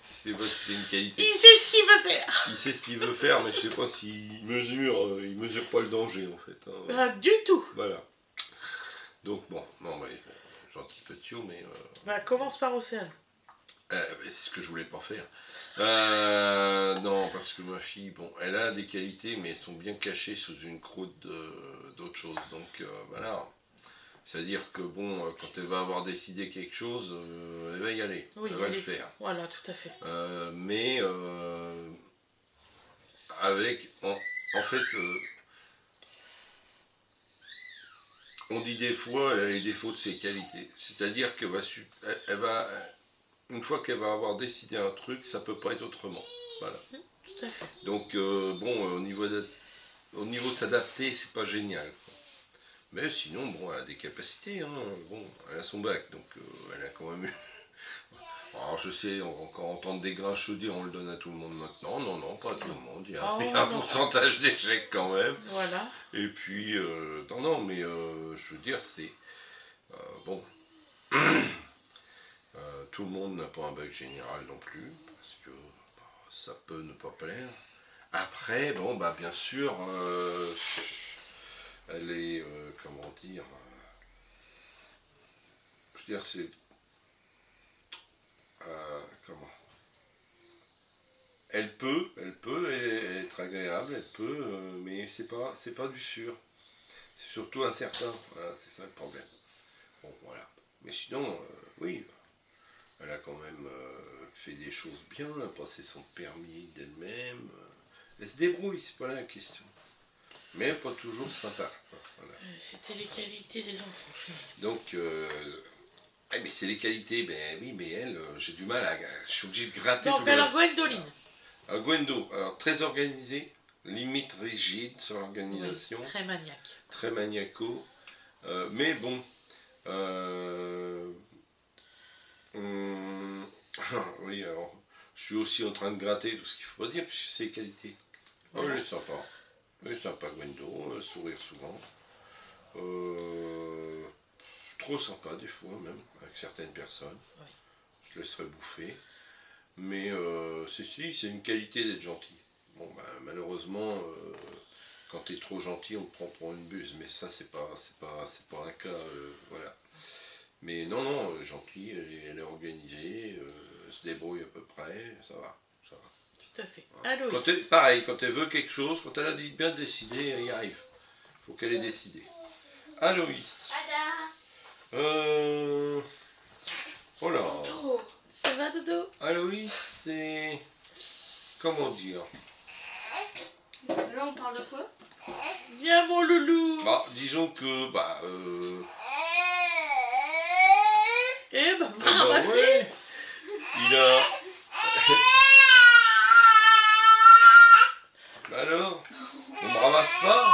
sais pas si c'est une qualité. Il sait ce qu'il veut faire. Il sait ce qu'il veut faire, mais je sais pas s'il mesure, il mesure pas le danger en fait. Hein. Du tout. Voilà. Donc bon, non mais bon, gentil petit, mais Bah, commence par Océane. c'est ce que je voulais pas faire. Non, parce que ma fille, bon, elle a des qualités, mais elles sont bien cachées sous une croûte d'autres choses. Donc voilà. C'est-à-dire que bon, quand elle va avoir décidé quelque chose, elle va y aller, Oui, elle va le faire. Voilà, tout à fait. Mais avec, en fait, on dit des fois les défauts de ses qualités. C'est-à-dire qu'elle va, une fois qu'elle va avoir décidé un truc, ça peut pas être autrement. Voilà. Tout à fait. Donc bon, au niveau de s'adapter, c'est pas génial. Quoi. Mais sinon, bon, elle a des capacités. Hein. Bon, elle a son bac, donc elle a quand même eu. Alors je sais, on va encore entendre des grincheux dire on le donne à tout le monde maintenant. Non, non, pas à tout le monde. Il y a, il y a un pourcentage d'échecs quand même. Voilà. Et puis, non, mais je veux dire, c'est... bon. tout le monde n'a pas un bac général non plus, parce que bah, ça peut ne pas plaire. Après, bon, bah bien sûr, elle est, comment dire, je veux dire, c'est, comment, elle peut être agréable, elle peut, mais c'est pas du sûr. C'est surtout incertain, voilà, c'est ça le problème. Bon, voilà. Mais sinon, oui, elle a quand même fait des choses bien, elle a passé son permis d'elle-même. Elle se débrouille, c'est pas là la question. Mais pas toujours sympa. Voilà. C'était les qualités des enfants. Donc, mais c'est les qualités, ben oui, mais elle, j'ai du mal à. Je suis obligé de gratter. Donc, alors Gwendoline. Gwendo, alors très organisée, limite rigide sur l'organisation. Oui, très maniaque. Très maniaco. Mais bon. Oui, alors, je suis aussi en train de gratter tout ce qu'il faut pas dire, puisque c'est les qualités. Oh, elle est sympa. Elle est sympa, Gwendo, sourire souvent. Trop sympa des fois même, avec certaines personnes. Oui. Je laisserai bouffer. Mais c'est une qualité d'être gentil. Bon, bah, malheureusement, quand tu es trop gentil, on te prend pour une buse. Mais ça, c'est pas un cas. Voilà. Mais non, gentille, elle est organisée, elle se débrouille à peu près, ça va. Tout à fait. Voilà. Aloïs. Pareil, quand elle veut quelque chose, quand elle a bien décidé, elle y arrive. Il faut qu'elle ait décidé. Aloïs. Oh là. Ça va, Dodo? Aloïs, c'est... Comment dire? Là, on parle de quoi? Viens, mon loulou. Bah, disons que... Eh ben, bah ramassez. ouais, il a... Bah alors, on me ramasse pas?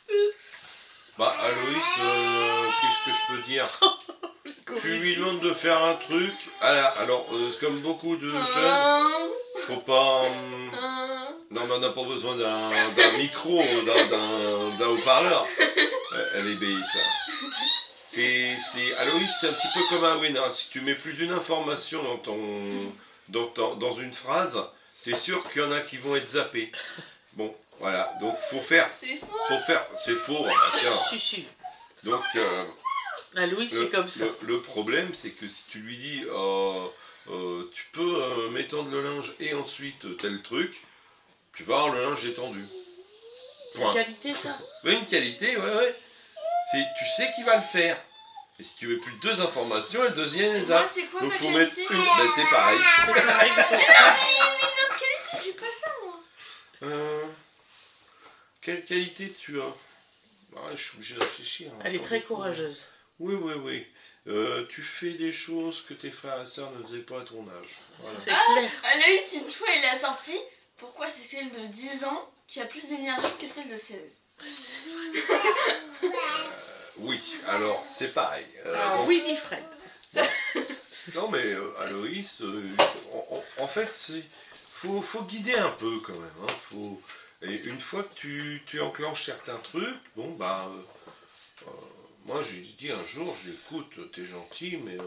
Non. Bah Aloïs, qu'est-ce que je peux dire? Tu lui demandes de faire un truc. Alors, comme beaucoup de jeunes, faut pas... Non, mais on n'a pas besoin d'un micro, d'un haut-parleur. Elle est béite. Aloïs, c'est un petit peu comme un winner. Si tu mets plus d'une information dans une phrase, t'es sûr qu'il y en a qui vont être zappés. Bon, voilà. Donc, faut faire. C'est faux. C'est faux. Bah, tiens. Si. Donc, Aloïs, c'est comme ça. le problème, c'est que si tu lui dis, tu peux m'étendre le linge et ensuite tel truc, tu vas avoir le linge étendu. C'est une qualité, ça? Oui, une qualité, ouais. Tu sais qu'il va le faire. Et si tu veux plus de deux informations, la deuxième les a. Moi, c'est quoi Donc ma faut mettre qualité? une. Bah, t'es pareil. Mais notre qualité, j'ai pas ça, moi. Quelle qualité tu as? Je suis obligé de réfléchir. Elle est très courageuse. Oui. Tu fais des choses que tes frères et sœurs ne faisaient pas à ton âge. Voilà. Ça, c'est clair. Aloïs, une fois, il a sorti. Pourquoi c'est celle de 10 ans qui a plus d'énergie que celle de 16? Oui, alors c'est pareil. Winifred. Non mais Aloïs, en fait, faut guider un peu quand même. Hein, et une fois que tu enclenches certains trucs, bon bah, moi j'ai dit un jour, je lui ai dit, écoute, t'es gentil, mais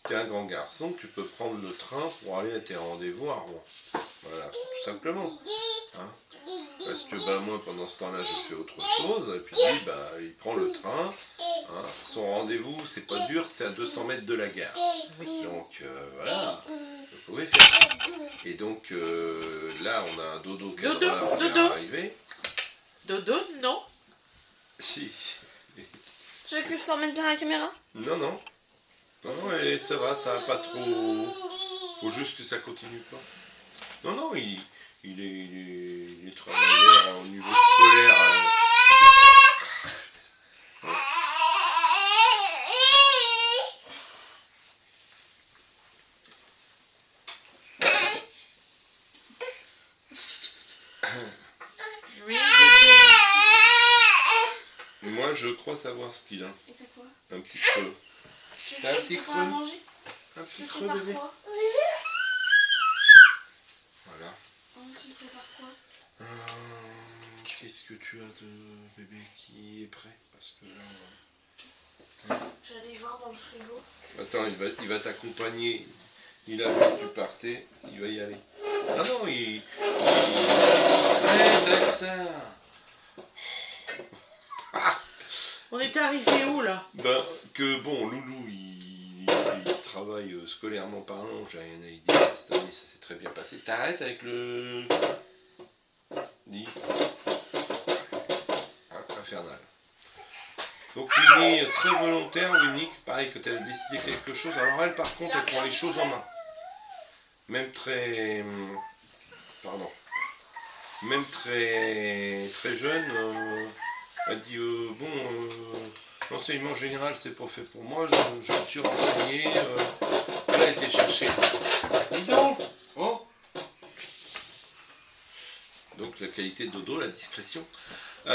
t'es un grand garçon, tu peux prendre le train pour aller à tes rendez-vous à Rouen. Voilà, tout simplement. Hein. Parce que moi pendant ce temps-là je fais autre chose, et puis lui il prend le train, hein. Son rendez-vous c'est pas dur, c'est à 200 mètres de la gare. Oui. Donc voilà, vous pouvez faire. Et donc là on a un dodo cadreur qui est arrivé. Dodo, non. Si. Tu veux que je t'emmène bien la caméra? Non, et ça va, ça va pas trop. Faut juste que ça continue pas. Non, il est travailleur au niveau scolaire. Oui, Moi je crois savoir ce qu'il a. Et t'as quoi? Un petit creux. Tu T'as un petit à creux? manger? Un Tu petit le creux prépares bébé. quoi? Voilà. Tu le prépares quoi? Qu'est-ce que tu as de bébé qui est prêt? Parce que là, J'allais voir dans le frigo. Attends, il va t'accompagner. Il a vu que tu partais, il va y aller. Ah non, Arrête avec ça. On était arrivé où là? Ben, que bon, Loulou, il travaille scolairement parlant, j'ai rien à y dire. Cette année, ça s'est très bien passé. T'arrêtes avec le... Dis. Infernal. Donc Winnie, très volontaire, Winnie, pareil que tu avais décidé quelque chose. Alors elle, par contre, elle prend les choses en main. Même très... Pardon. Même très jeune, elle dit, l'enseignement général, c'est pas fait pour moi, je me suis renseigné, elle a été chercher. Non. Oh. Donc la qualité de dodo, la discrétion. Et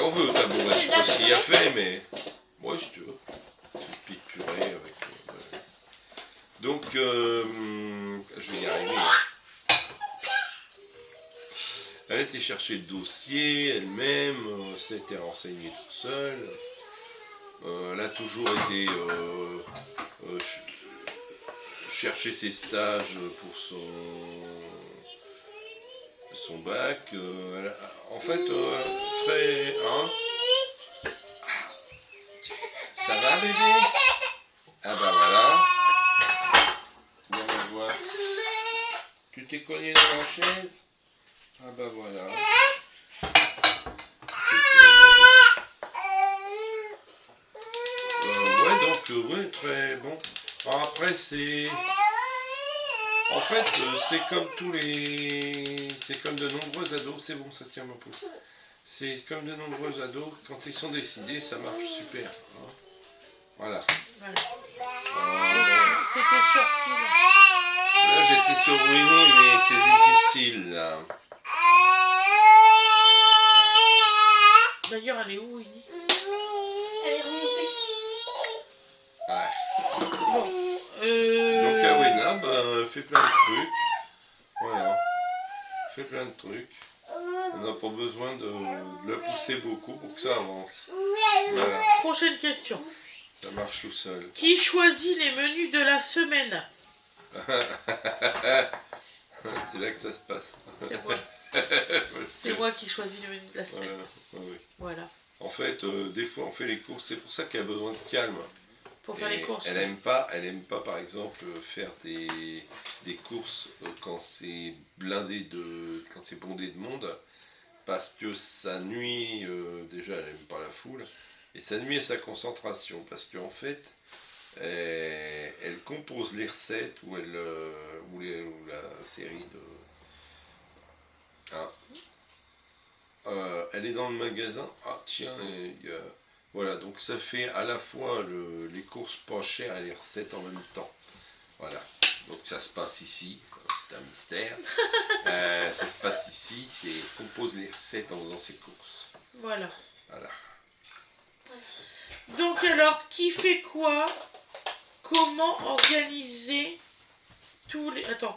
on veut, t'as bon, je sais pas ce qu'il a fait, mais... Ouais, si tu veux. Une petite purée avec... Donc, je vais y arriver. Elle a été chercher le dossier elle-même, s'était renseignée toute seule. Elle a toujours été chercher ses stages pour son bac. En fait, très... Hein? Ça va bébé? Ah bah voilà. Viens me voir. Tu t'es cogné dans la chaise? Ah bah voilà. Ouais, donc, ouais, très bon. Alors après, c'est... En fait, c'est comme tous les... C'est comme de nombreux ados. C'est bon, ça tient ma pouce. C'est comme de nombreux ados. Quand ils sont décidés, ça marche super. Hein. Voilà. T'étais sur qui là? Là, j'étais sur Winnie, mais c'est difficile, là. D'ailleurs, elle est où, Winnie? Elle est remontée. Ouais. Bon. Donc, Awena, ben, fait plein de trucs. Voilà. Fait plein de trucs. On n'a pas besoin de la pousser beaucoup pour que ça avance. Voilà. Prochaine question. Ça marche tout seul. Qui choisit les menus de la semaine? C'est là que ça se passe. C'est moi. Parce C'est que- moi qui choisis le menu de la semaine. Voilà. Oui. Voilà. En fait, des fois, on fait les courses. C'est pour ça qu'elle a besoin de calme. Pour faire les Et courses. Elle aime pas, par exemple, faire des courses quand c'est quand c'est bondé de monde, parce que ça nuit. Déjà, elle aime pas la foule, et ça nuit à sa concentration, parce qu'en fait, elle compose les recettes ou la série de. Ah. Elle est dans le magasin. Ah tiens, voilà, donc ça fait à la fois les courses pas chères et les recettes en même temps. Voilà, donc ça se passe ici, c'est un mystère. Ça se passe ici, c'est compose les recettes en faisant ses courses. Voilà. Voilà. Donc alors, qui fait quoi? Comment organiser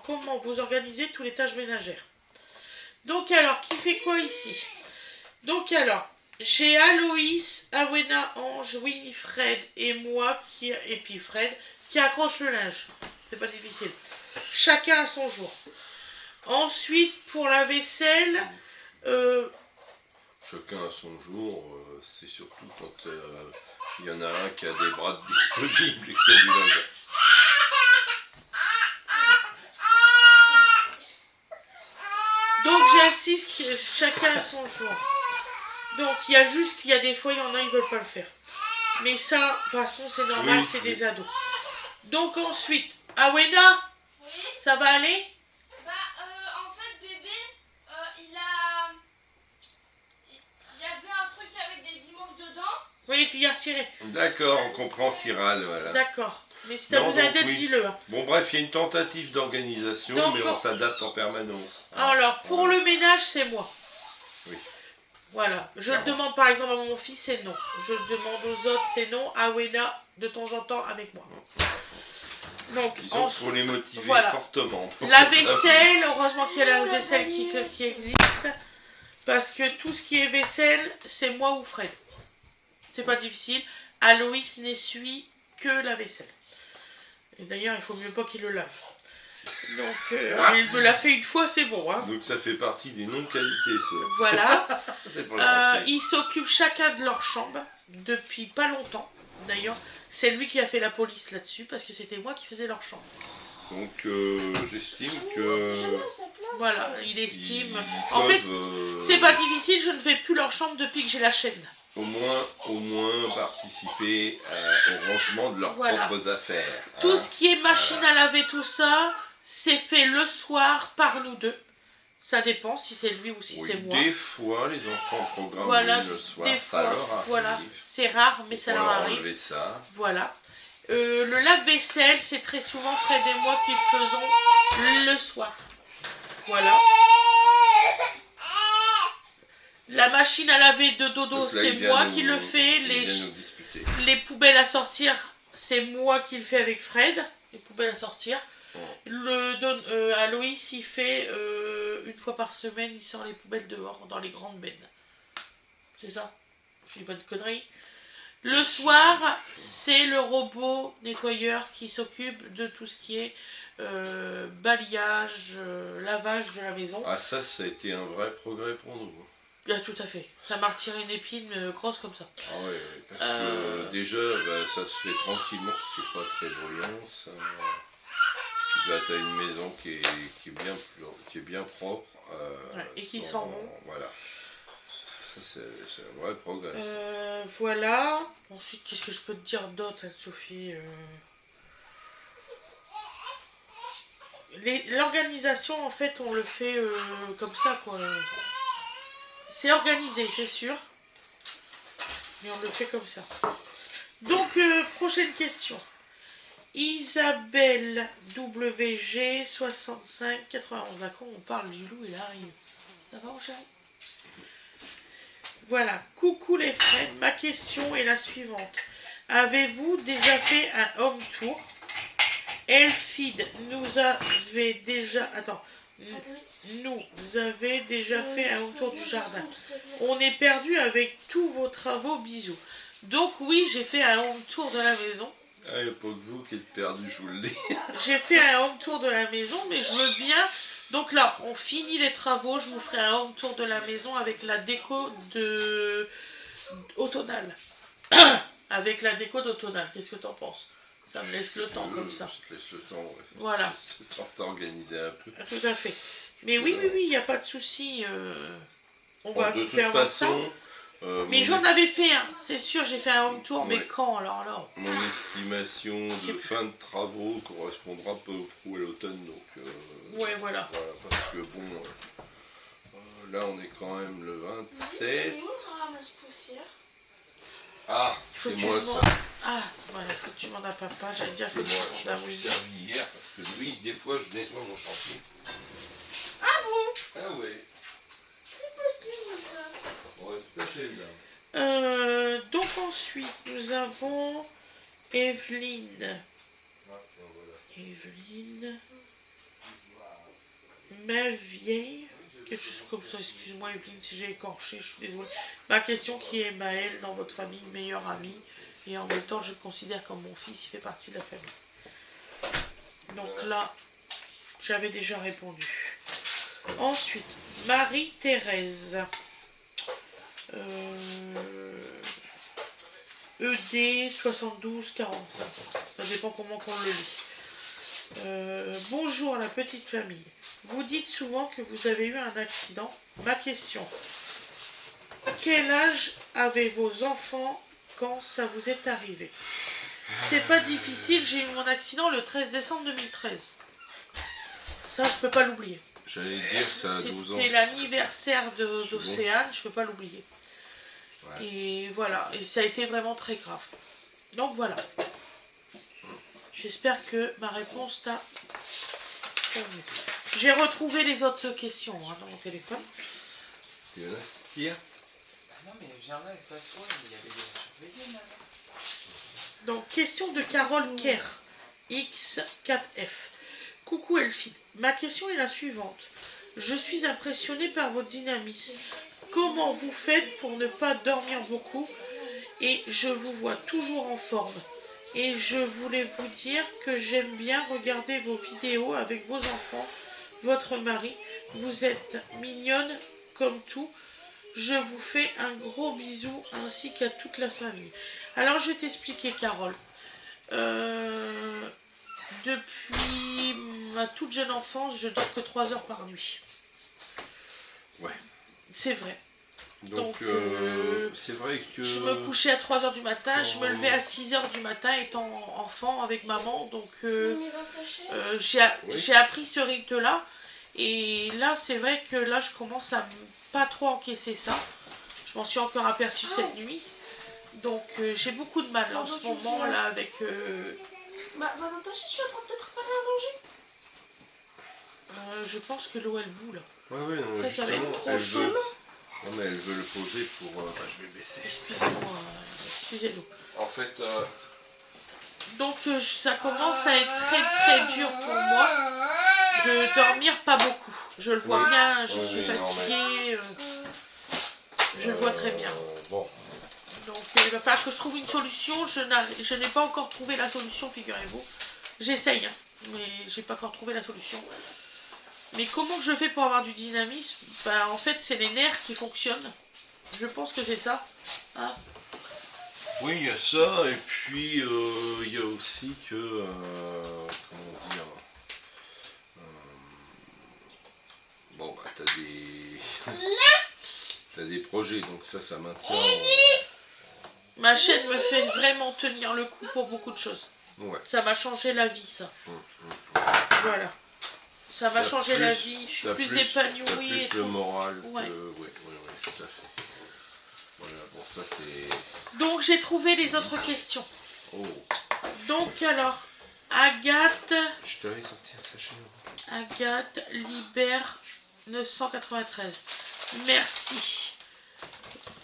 comment vous organisez tous les tâches ménagères? Donc alors, qui fait quoi ici? Donc alors, j'ai Aloïs, Awena, Ange, Winifred et moi, et puis Fred, qui accroche le linge. C'est pas difficile. Chacun à son jour. Ensuite, pour la vaisselle, Chacun à son jour, c'est surtout quand il y en a un qui a des bras disponibles et qui a du linge. donc j'insiste, chacun à son jour. Donc il y a juste qu'il y a des fois, il y en a, ils veulent pas le faire. Mais ça, de toute façon, c'est normal, Oui, c'est oui. des ados. Donc ensuite, Awena, Oui. ça va aller? Bah, en fait, bébé, il y avait un truc avec des guimauves dedans. Oui, tu y as retiré. D'accord, on comprend qu'il râle, voilà. D'accord. Mais si t'as Non, besoin donc, d'aide, oui. dis-le. Hein. Bon bref, il y a une tentative d'organisation, Donc, mais on s'adapte en permanence. Alors, pour le ménage, c'est moi. Oui. Voilà. Je Clairement. le demande par exemple à mon fils, c'est non. Je le demande aux autres, c'est non. À Wena, de temps en temps, avec moi. Donc, Disons qu'il faut les motiver voilà. fortement. La vaisselle, heureusement qu'il y a la vaisselle qui existe. Parce que tout ce qui est vaisselle, c'est moi ou Fred. C'est pas difficile. Aloïs n'essuie que la vaisselle. Et d'ailleurs, il faut mieux pas qu'il le lave. Donc, il me l'a fait une fois, c'est bon. Hein. Donc ça fait partie des non-qualités, ça. Voilà. C'est pas gentil. Ils s'occupent chacun de leur chambre depuis pas longtemps. D'ailleurs, c'est lui qui a fait la police là-dessus parce que c'était moi qui faisais leur chambre. Donc j'estime que... Voilà, il estime. ils En fait, peuvent, c'est pas difficile, je ne fais plus leur chambre depuis que j'ai la chaîne. au moins participer au rangement de leurs Voilà. propres affaires. Tout hein. ce qui est machine à laver, tout ça, c'est fait le soir par nous deux. Ça dépend si c'est lui ou si Oui, c'est moi. des fois, les enfants programment Voilà, le soir, des ça fois, leur arrive. voilà, c'est rare, mais ça Faut leur leur arrive. enlever ça. Voilà. Le lave-vaisselle, c'est très souvent Fred et moi qui le faisons le soir. Voilà. La machine à laver de dodo, Donc là, c'est il vient moi nous- qui le fais. il vient nous disputer. Les poubelles à sortir, c'est moi qui le fais avec Fred. Les poubelles à sortir. Aloïs, il fait une fois par semaine, il sort les poubelles dehors, dans les grandes bennes. C'est ça? Je dis pas de conneries. Le soir, c'est le robot nettoyeur qui s'occupe de tout ce qui est balayage, lavage de la maison. Ah, ça a été un vrai progrès pour nous. Ah, tout à fait. Ça m'a retiré une épine grosse comme ça. Ah oui, parce que déjà, bah, ça se fait tranquillement, c'est pas très bruyant. Ça... Puis là, t'as une maison qui est bien propre. Ouais, et qui sans- sent bon. Voilà. Ça, c'est un vrai progrès. ça. Voilà. Ensuite, qu'est-ce que je peux te dire d'autre, Sophie L'organisation, en fait, on le fait comme ça, quoi. C'est organisé, c'est sûr. Mais on le fait comme ça. Donc, prochaine question. Isabelle WG 65 91. D'accord, on parle du loup, il arrive. Ça va, mon chéri? Voilà. Coucou les frères. Ma question est la suivante. Avez-vous déjà fait un home tour? Elfid nous avait déjà... Attends. Nous avez déjà fait un home tour du jardin. On est perdu avec tous vos travaux. Bisous. Donc oui, j'ai fait un home tour de la maison. Ah, il n'y a pas que vous qui êtes perdu, je vous le dis. J'ai fait un home tour de la maison, mais je veux bien... Donc là, on finit les travaux, je vous ferai un home tour de la maison avec la déco de... automnale. Avec la déco d'automnale, qu'est-ce que t'en penses? Ça me laisse le temps comme ça. Ça te laisse le temps, ouais. Voilà. Ça te laisse le temps de t'organiser un peu. Tout à fait. Mais oui, il n'y a pas de souci. On va De toute faire façon... ça. Mais j'en avais fait un, c'est sûr, j'ai fait un home tour, mais Ouais. quand alors là? Mon estimation de fin de travaux correspondra peu ou prou à l'automne, donc... Ouais, voilà. Voilà, parce que bon... là, on est quand même le 27... poussière. Ah, Faut c'est que moi tu ça. demandes- Ah, voilà, faut que tu demandes à papa, j'allais dire que C'est tu moi, demandes je à m'en suis Willy. servi hier, parce que oui, des fois, je nettoie mon chantier. Ah bon? Ah ouais. Ouais, tout à fait, là. Donc ensuite, nous avons Evelyne. Evelyne. Ma vieille. Quelque chose comme ça, excuse-moi Evelyne si j'ai écorché, je suis désolée. Ma question qui est Maël dans votre famille, meilleur ami. Et en même temps, je le considère comme mon fils, il fait partie de la famille. Donc là, j'avais déjà répondu. Ensuite, Marie-Thérèse. ED 7245. Ça dépend comment qu'on le lit. Bonjour la petite famille. Vous dites souvent que vous avez eu un accident. Ma question. Quel âge avaient vos enfants quand ça vous est arrivé? C'est pas difficile, j'ai eu mon accident le 13 décembre 2013. Ça, je peux pas l'oublier. J'allais dire, ça a 12 ans. C'était l'anniversaire d'Océane, je peux pas l'oublier. Ouais. Et voilà, et ça a été vraiment très grave. Donc voilà. J'espère que ma réponse t'a convenu. J'ai retrouvé les autres questions dans mon téléphone. Il y en a qui a Non, mais viens là et s'assoit, il y avait des surveillés là. Donc, question de Carole Kerr, X4F. Coucou Elfie, ma question est la suivante. Je suis impressionnée par votre dynamisme. comment vous faites pour ne pas dormir beaucoup et je vous vois toujours en forme. Et je voulais vous dire que j'aime bien regarder vos vidéos avec vos enfants, votre mari. Vous êtes mignonne comme tout. Je vous fais un gros bisou ainsi qu'à toute la famille. Alors je vais t'expliquer Carole. Depuis ma toute jeune enfance, je dors que 3 heures par nuit. Ouais. C'est vrai. Donc, c'est vrai que... Je me couchais à 3 heures du matin, je me levais à 6 heures du matin étant enfant avec maman. Donc j'ai appris ce rythme-là. Et là, c'est vrai que là, je commence à pas trop encaisser ça. Je m'en suis encore aperçue cette nuit. Donc j'ai beaucoup de mal en ce moment là avec... Bah, Natacha, je suis en train de te préparer à manger. je pense que l'eau elle bout là. Ouais, non, Après, ça va être trop elle chaud. veut... Non, mais elle veut le poser pour... je vais le baisser. Excusez-moi, excusez-nous. En fait... Donc ça commence à être très dur pour moi de dormir pas beaucoup. Je le vois bien, je suis fatiguée. Je le vois très bien. Bon. Donc il va falloir que je trouve une solution. Je n'ai pas encore trouvé la solution, figurez-vous. J'essaye, hein, mais j'ai pas encore trouvé la solution. Mais comment je fais pour avoir du dynamisme? Bah en fait c'est les nerfs qui fonctionnent. Je pense que c'est ça. Hein, Oui, il y a ça, et puis il y a aussi que... comment dire... bon, bah t'as des... t'as des projets, donc ça maintient... ma chaîne me fait vraiment tenir le coup pour beaucoup de choses. Ouais. Ça m'a changé la vie, ça. Voilà. Ça m'a changé la vie, je suis plus épanouie. T'as plus et le tout. moral Ouais. que... Oui, tout à fait. Voilà, bon, ça c'est... Donc j'ai trouvé les autres questions. Oh, Donc alors, Agathe, je t'avais sorti un sachet. Agathe Libère 993. Merci.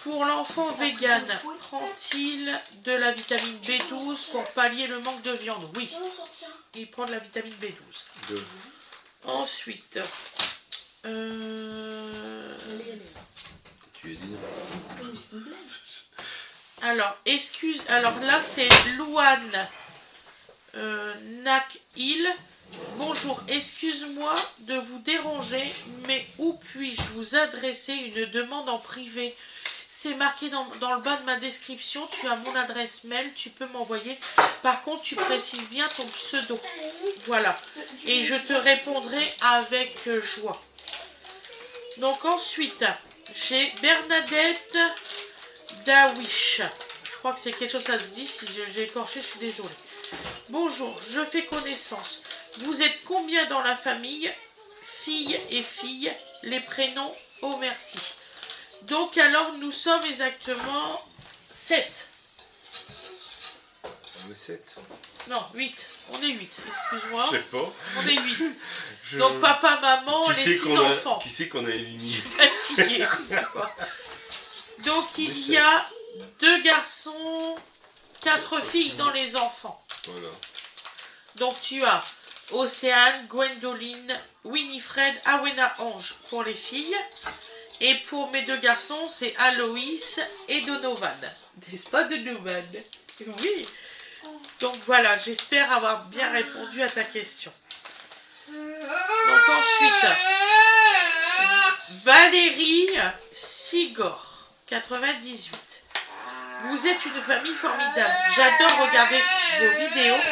Pour l'enfant vegan, prend-il de la vitamine B12 pour pallier le manque de viande? Oui, il prend de la vitamine B12. Deux. Ensuite, Tu es dit non. alors là c'est Louane Nakil. Bonjour, excuse-moi de vous déranger, mais où puis-je vous adresser une demande en privé? C'est marqué dans le bas de ma description, tu as mon adresse mail, tu peux m'envoyer. Par contre, tu précises bien ton pseudo. Voilà. Et je te répondrai avec joie. Donc ensuite, j'ai Bernadette Dawish. Je crois que c'est quelque chose ça se dit, si j'ai écorché, je suis désolée. Bonjour, je fais connaissance. Vous êtes combien dans la famille? Filles et filles, les prénoms, oh merci. Donc alors nous sommes exactement 7. On est 7. Non, 8. On est 8, excuse-moi. Je sais pas. On est 8. Donc papa, maman, les 6 enfants. Qui c'est qu'on a éliminé? Fatigué. Donc il y a 2 garçons, 4 filles dans les enfants. Voilà. Donc tu as Océane, Gwendoline, Winifred, Awena, Ange pour les filles. Et pour mes 2 garçons, c'est Aloïs et Donovan. N'est-ce pas Donovan? Oui. Donc voilà, j'espère avoir bien répondu à ta question. Donc ensuite, Valérie Sigor, 98. Vous êtes une famille formidable. J'adore regarder vos vidéos.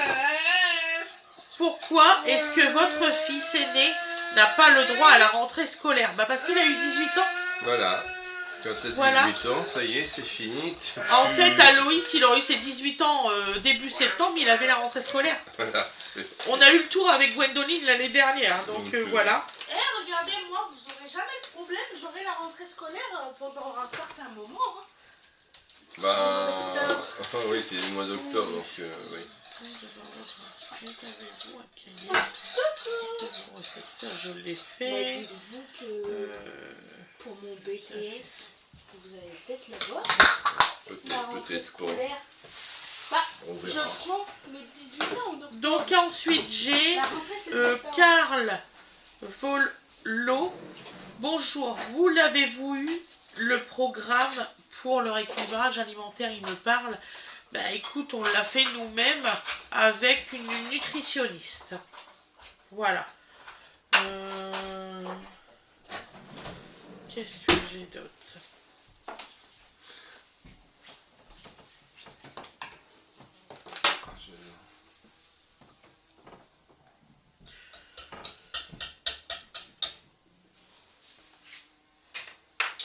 Pourquoi est-ce que votre fils aîné n'a pas le droit à la rentrée scolaire? Bah parce qu'il a eu 18 ans. Voilà. Quand t'as 18 ans, ça y est, c'est fini. En fait, Aloïs, il aurait eu ses 18 ans début septembre, il avait la rentrée scolaire. Voilà. On a eu le tour avec Gwendoline l'année dernière, donc voilà. Eh, regardez, moi, vous n'aurez jamais de problème, j'aurai la rentrée scolaire pendant un certain moment. Hein. Bah... Enfin oui, t'es le mois d'octobre, donc oui. Ça, je l'ai Mais fait. dites-vous que pour mon BTS, vous allez peut-être l'avoir. La rentrée Peut-être pas. scolaire. Bah, On je verra. prends mes 18 ans. Donc ensuite, j'ai La rentrée, c'est septembre. Karl Volo. Bonjour, vous l'avez-vous eu le programme pour le rééquilibrage alimentaire, il me parle. Bah écoute, on l'a fait nous-mêmes avec une nutritionniste. Voilà. Qu'est-ce que j'ai d'autre?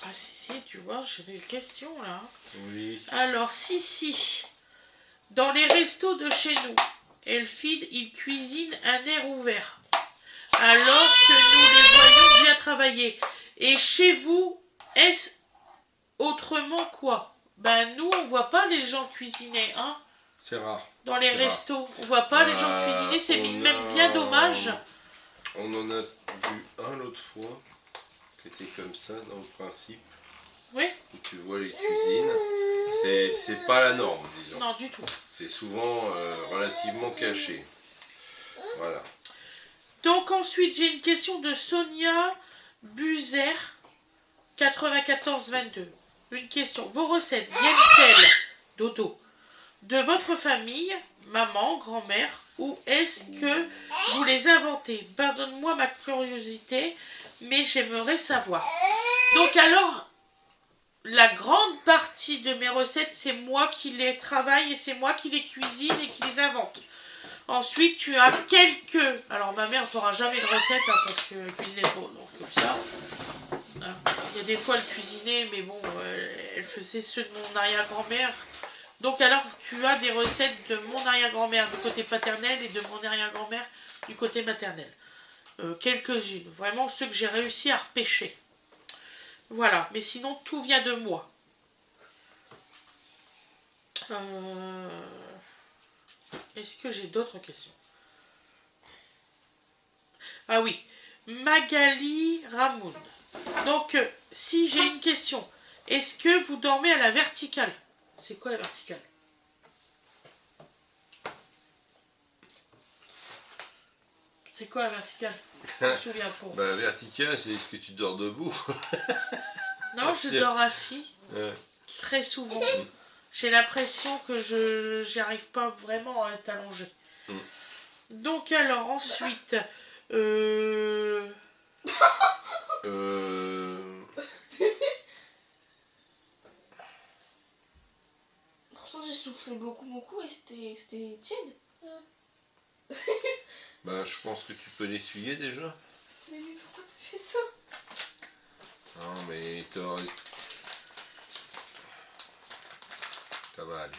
Ah si, tu vois, j'ai des questions là. Oui. Alors, si, dans les restos de chez nous, Elfid, il cuisine un air ouvert, alors que nous les voyons bien travailler. Et chez vous, est-ce autrement quoi? Ben nous, on voit pas les gens cuisiner, hein. C'est rare. Dans les restos, on voit pas les gens cuisiner, c'est même bien dommage. On en a vu un l'autre fois, qui était comme ça dans le principe. Oui. Où tu vois les cuisines. C'est pas la norme, disons. Non, du tout. C'est souvent relativement caché. Voilà. Donc ensuite, j'ai une question de Sonia Buzer, 9422. Une question. Vos recettes viennent-elles, dodo, de votre famille, maman, grand-mère, ou est-ce que vous les inventez? Pardonne-moi ma curiosité, mais j'aimerais savoir. Donc alors, la grande partie de mes recettes, c'est moi qui les travaille et c'est moi qui les cuisine et qui les invente. Ensuite, tu as quelques... Alors, ma mère t'aura jamais de recette hein, parce qu'elle cuisinait pas, donc comme ça. Il y a des fois, elle cuisinait, mais bon, elle faisait ceux de mon arrière-grand-mère. Donc, alors, tu as des recettes de mon arrière-grand-mère du côté paternel et de mon arrière-grand-mère du côté maternel. Quelques-unes. Vraiment, ceux que j'ai réussi à repêcher. Voilà. Mais sinon, tout vient de moi. Est-ce que j'ai d'autres questions? Ah oui, Magali Ramoun. Donc, si j'ai une question, est-ce que vous dormez à la verticale? C'est quoi la verticale? C'est quoi la verticale? Je me souviens pas. Bah, la verticale, c'est est-ce que tu dors debout? Non, je dors assis. Très souvent. J'ai l'impression que je j'arrive pas vraiment à être allongée. Donc alors ensuite, Pourtant j'ai soufflé beaucoup et c'était tiède. Bah, je pense que tu peux l'essuyer déjà. C'est lui, pourquoi tu fais ça? Non, mais ça va aller.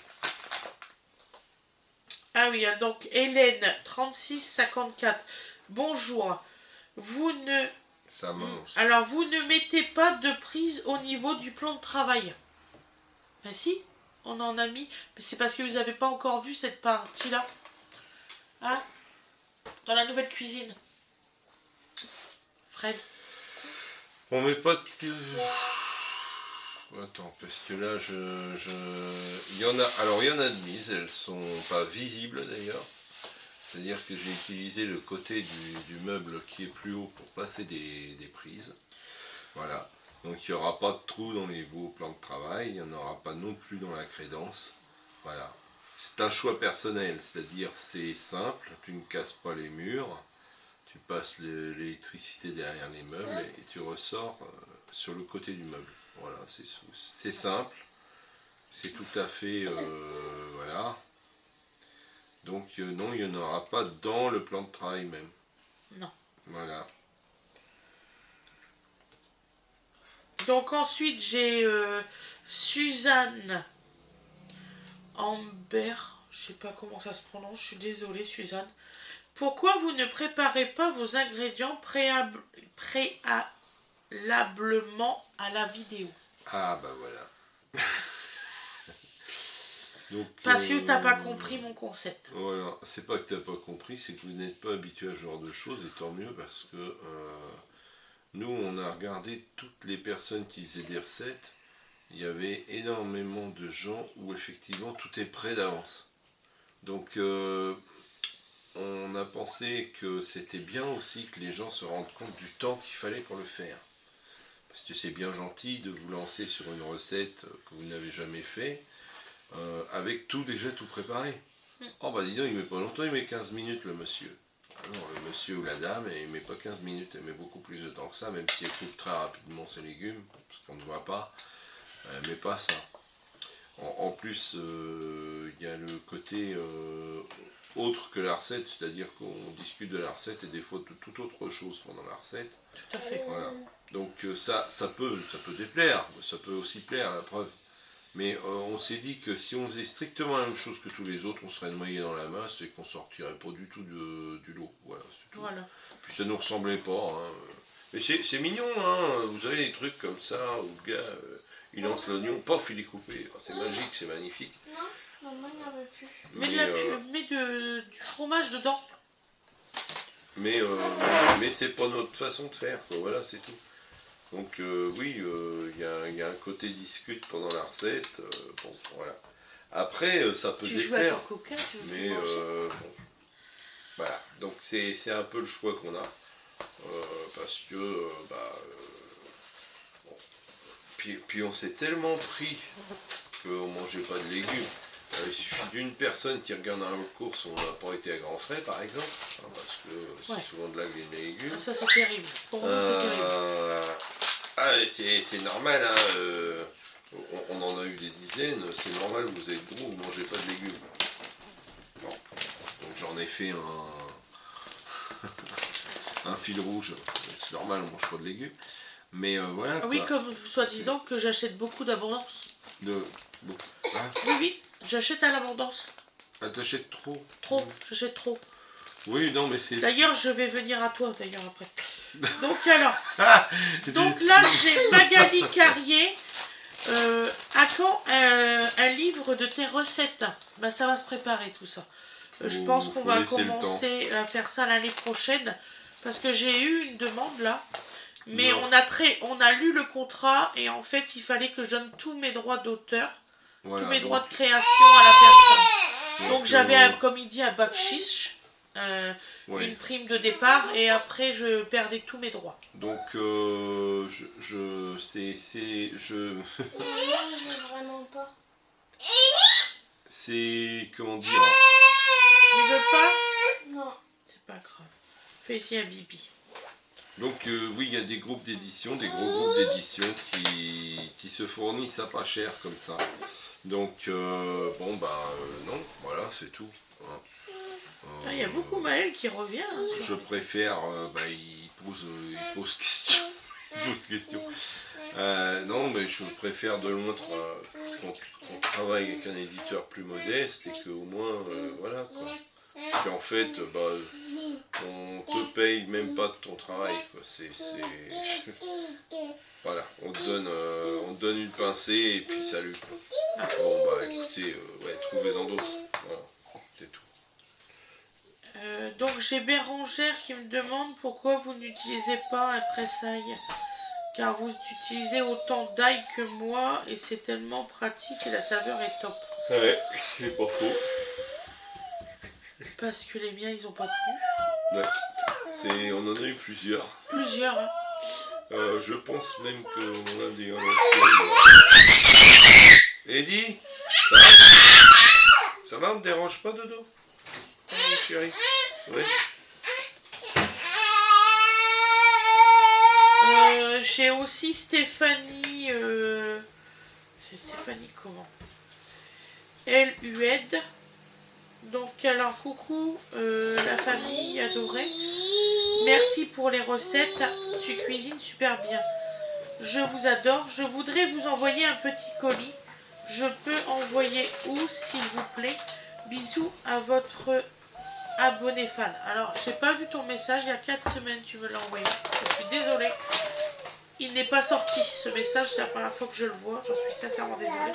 ah oui, donc Hélène 3654. Bonjour. Vous ne Ça mange. Alors vous ne mettez pas de prise au niveau du plan de travail. Ben si, on en a mis, mais c'est parce que vous n'avez pas encore vu cette partie-là. Hein? Dans la nouvelle cuisine. Fred. On met pas de... Attends, parce que là, il y en a... Alors, il y en a de mises, elles sont pas visibles d'ailleurs. C'est-à-dire que j'ai utilisé le côté du meuble qui est plus haut pour passer des prises. Voilà. Donc, il n'y aura pas de trou dans les beaux plans de travail. Il n'y en aura pas non plus dans la crédence. Voilà. C'est un choix personnel, c'est-à-dire c'est simple, tu ne casses pas les murs, tu passes l'électricité derrière les meubles et tu ressors sur le côté du meuble. Voilà, c'est simple, c'est tout à fait... voilà. Donc non, il n'y en aura pas dans le plan de travail même. Non. Voilà. Donc ensuite j'ai Suzanne Amber, je sais pas comment ça se prononce, je suis désolée Suzanne. Pourquoi vous ne préparez pas vos ingrédients préalablement à la vidéo? Ah bah voilà. Donc, parce que tu n'as pas compris mon concept. Voilà, c'est pas que tu n'as pas compris, c'est que vous n'êtes pas habitué à ce genre de choses, et tant mieux parce que nous on a regardé toutes les personnes qui faisaient des recettes, il y avait énormément de gens où effectivement tout est prêt d'avance. Donc on a pensé que c'était bien aussi que les gens se rendent compte du temps qu'il fallait pour le faire. parce que c'est bien gentil de vous lancer sur une recette que vous n'avez jamais fait, avec tout déjà tout préparé. Oh bah dis donc, il met pas longtemps, il met 15 minutes le monsieur. Ah non, le monsieur ou la dame, il met pas 15 minutes, elle met beaucoup plus de temps que ça, même si elle coupe très rapidement ses légumes, parce qu'on ne voit pas, elle met pas ça. En plus, il y a le côté autre que la recette, c'est-à-dire qu'on discute de la recette et des fois de toute autre chose pendant la recette. Tout à fait. Voilà. Donc ça peut déplaire, ça peut aussi plaire, la preuve. Mais on s'est dit que si on faisait strictement la même chose que tous les autres, on serait noyé dans la masse et qu'on sortirait pas du tout du lot. Voilà, c'est tout. Voilà. Puis ça nous ressemblait pas. Hein. Mais c'est mignon, hein. Vous avez des trucs comme ça où le gars il lance l'oignon, paf, il est coupé. C'est magique, c'est magnifique. Non, maman il n'y en veut plus. Mets du fromage dedans. Mais c'est pas notre façon de faire, quoi. Voilà, c'est tout. Donc oui, il y a un côté discute pendant la recette. Bon, voilà. Après, ça peut Tu joues à ton déplaire. coca, tu veux Mais manger. bon. Voilà. Donc c'est un peu le choix qu'on a. Parce que bon. Puis on s'est tellement pris qu'on mangeait pas de légumes. Il suffit d'une personne qui regarde dans la course, on n'a pas été à grands frais par exemple, hein, parce que c'est Ouais. souvent de là que viennent les légumes. Ah, ça c'est terrible. Pour nous c'est terrible. C'est normal, hein, on en a eu des dizaines, c'est normal, vous êtes gros, vous ne mangez pas de légumes. Bon. Donc j'en ai fait un fil rouge, c'est normal, on ne mange pas de légumes. Mais voilà. Ah oui, quoi. comme soi-disant que j'achète beaucoup d'abondance. Bon. Ah, Oui, j'achète à l'abondance. t'achètes trop. Trop, j'achète trop. Oui, non, mais c'est... D'ailleurs, je vais venir à toi, d'ailleurs, après. Donc alors, Ah, donc là, j'ai Magali Carrier. À quand un livre de tes recettes? Bah, ça va se préparer tout ça. Je pense qu'on faut va laisser le temps. commencer à faire ça l'année prochaine. Parce que j'ai eu une demande là. Mais Non. on a lu le contrat et en fait, il fallait que je donne tous mes droits d'auteur, Voilà, tous mes donc, droits de création à la personne. Donc j'avais, euh, comme il dit, un bakshish, ouais. une prime de départ, et après je perdais tous mes droits. Donc, Non, vraiment pas. c'est, comment dire, Tu veux pas? Non. C'est pas grave. Fais-y un bibi. donc oui, il y a des groupes d'édition, des gros groupes d'édition qui se fournissent à pas cher comme ça. Donc, bon, non, voilà, c'est tout. Hein. Il y a beaucoup Maël qui revient. Hein, sur- Je préfère, il pose question. Il pose question. Non, mais je préfère de loin qu'on travaille avec un éditeur plus modeste et qu'au moins, voilà quoi. Parce qu'en fait, on te paye même pas de ton travail, quoi. Voilà, on te donne une pincée et puis salut, quoi. Bon, écoutez, ouais, trouvez-en d'autres. Voilà, c'est tout. Donc j'ai Bérangère qui me demande pourquoi vous n'utilisez pas un pressail. Car vous utilisez autant d'ail que moi et c'est tellement pratique et la saveur est top. Ouais, c'est pas faux. Parce que les miens ils ont pas tenu. Ouais. On en a eu plusieurs. Plusieurs. Hein. Je pense même qu'on en a des Eddie, ça va, on te dérange pas, Dodo? Oh, chérie. Ouais. J'ai aussi Stéphanie. C'est Stéphanie comment? Elle Hued. Donc alors coucou la famille adorée. Merci pour les recettes. Tu cuisines super bien. Je vous adore. Je voudrais vous envoyer un petit colis. Je peux envoyer où s'il vous plaît? Bisous à votre abonné fan. Alors j'ai pas vu ton message il y a 4 semaines. Tu me l'as envoyé. Je suis désolée. Il n'est pas sorti ce message. C'est la première fois que je le vois. J'en suis sincèrement désolée.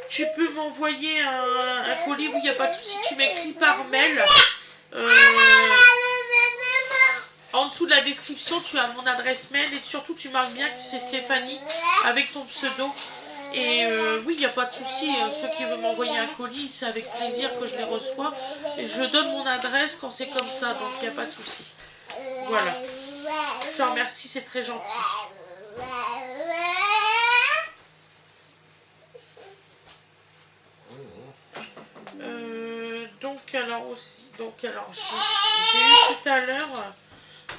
Tu peux m'envoyer un colis, oui, il n'y a pas de souci. Tu m'écris par mail. En dessous de la description, tu as mon adresse mail et surtout, tu marques bien que c'est Stéphanie avec ton pseudo. Et oui, il n'y a pas de souci. Ceux qui veulent m'envoyer un colis, c'est avec plaisir que je les reçois. Et je donne mon adresse quand c'est comme ça, donc il n'y a pas de souci. Voilà. Je te remercie, c'est très gentil. Donc alors j'ai eu tout à l'heure,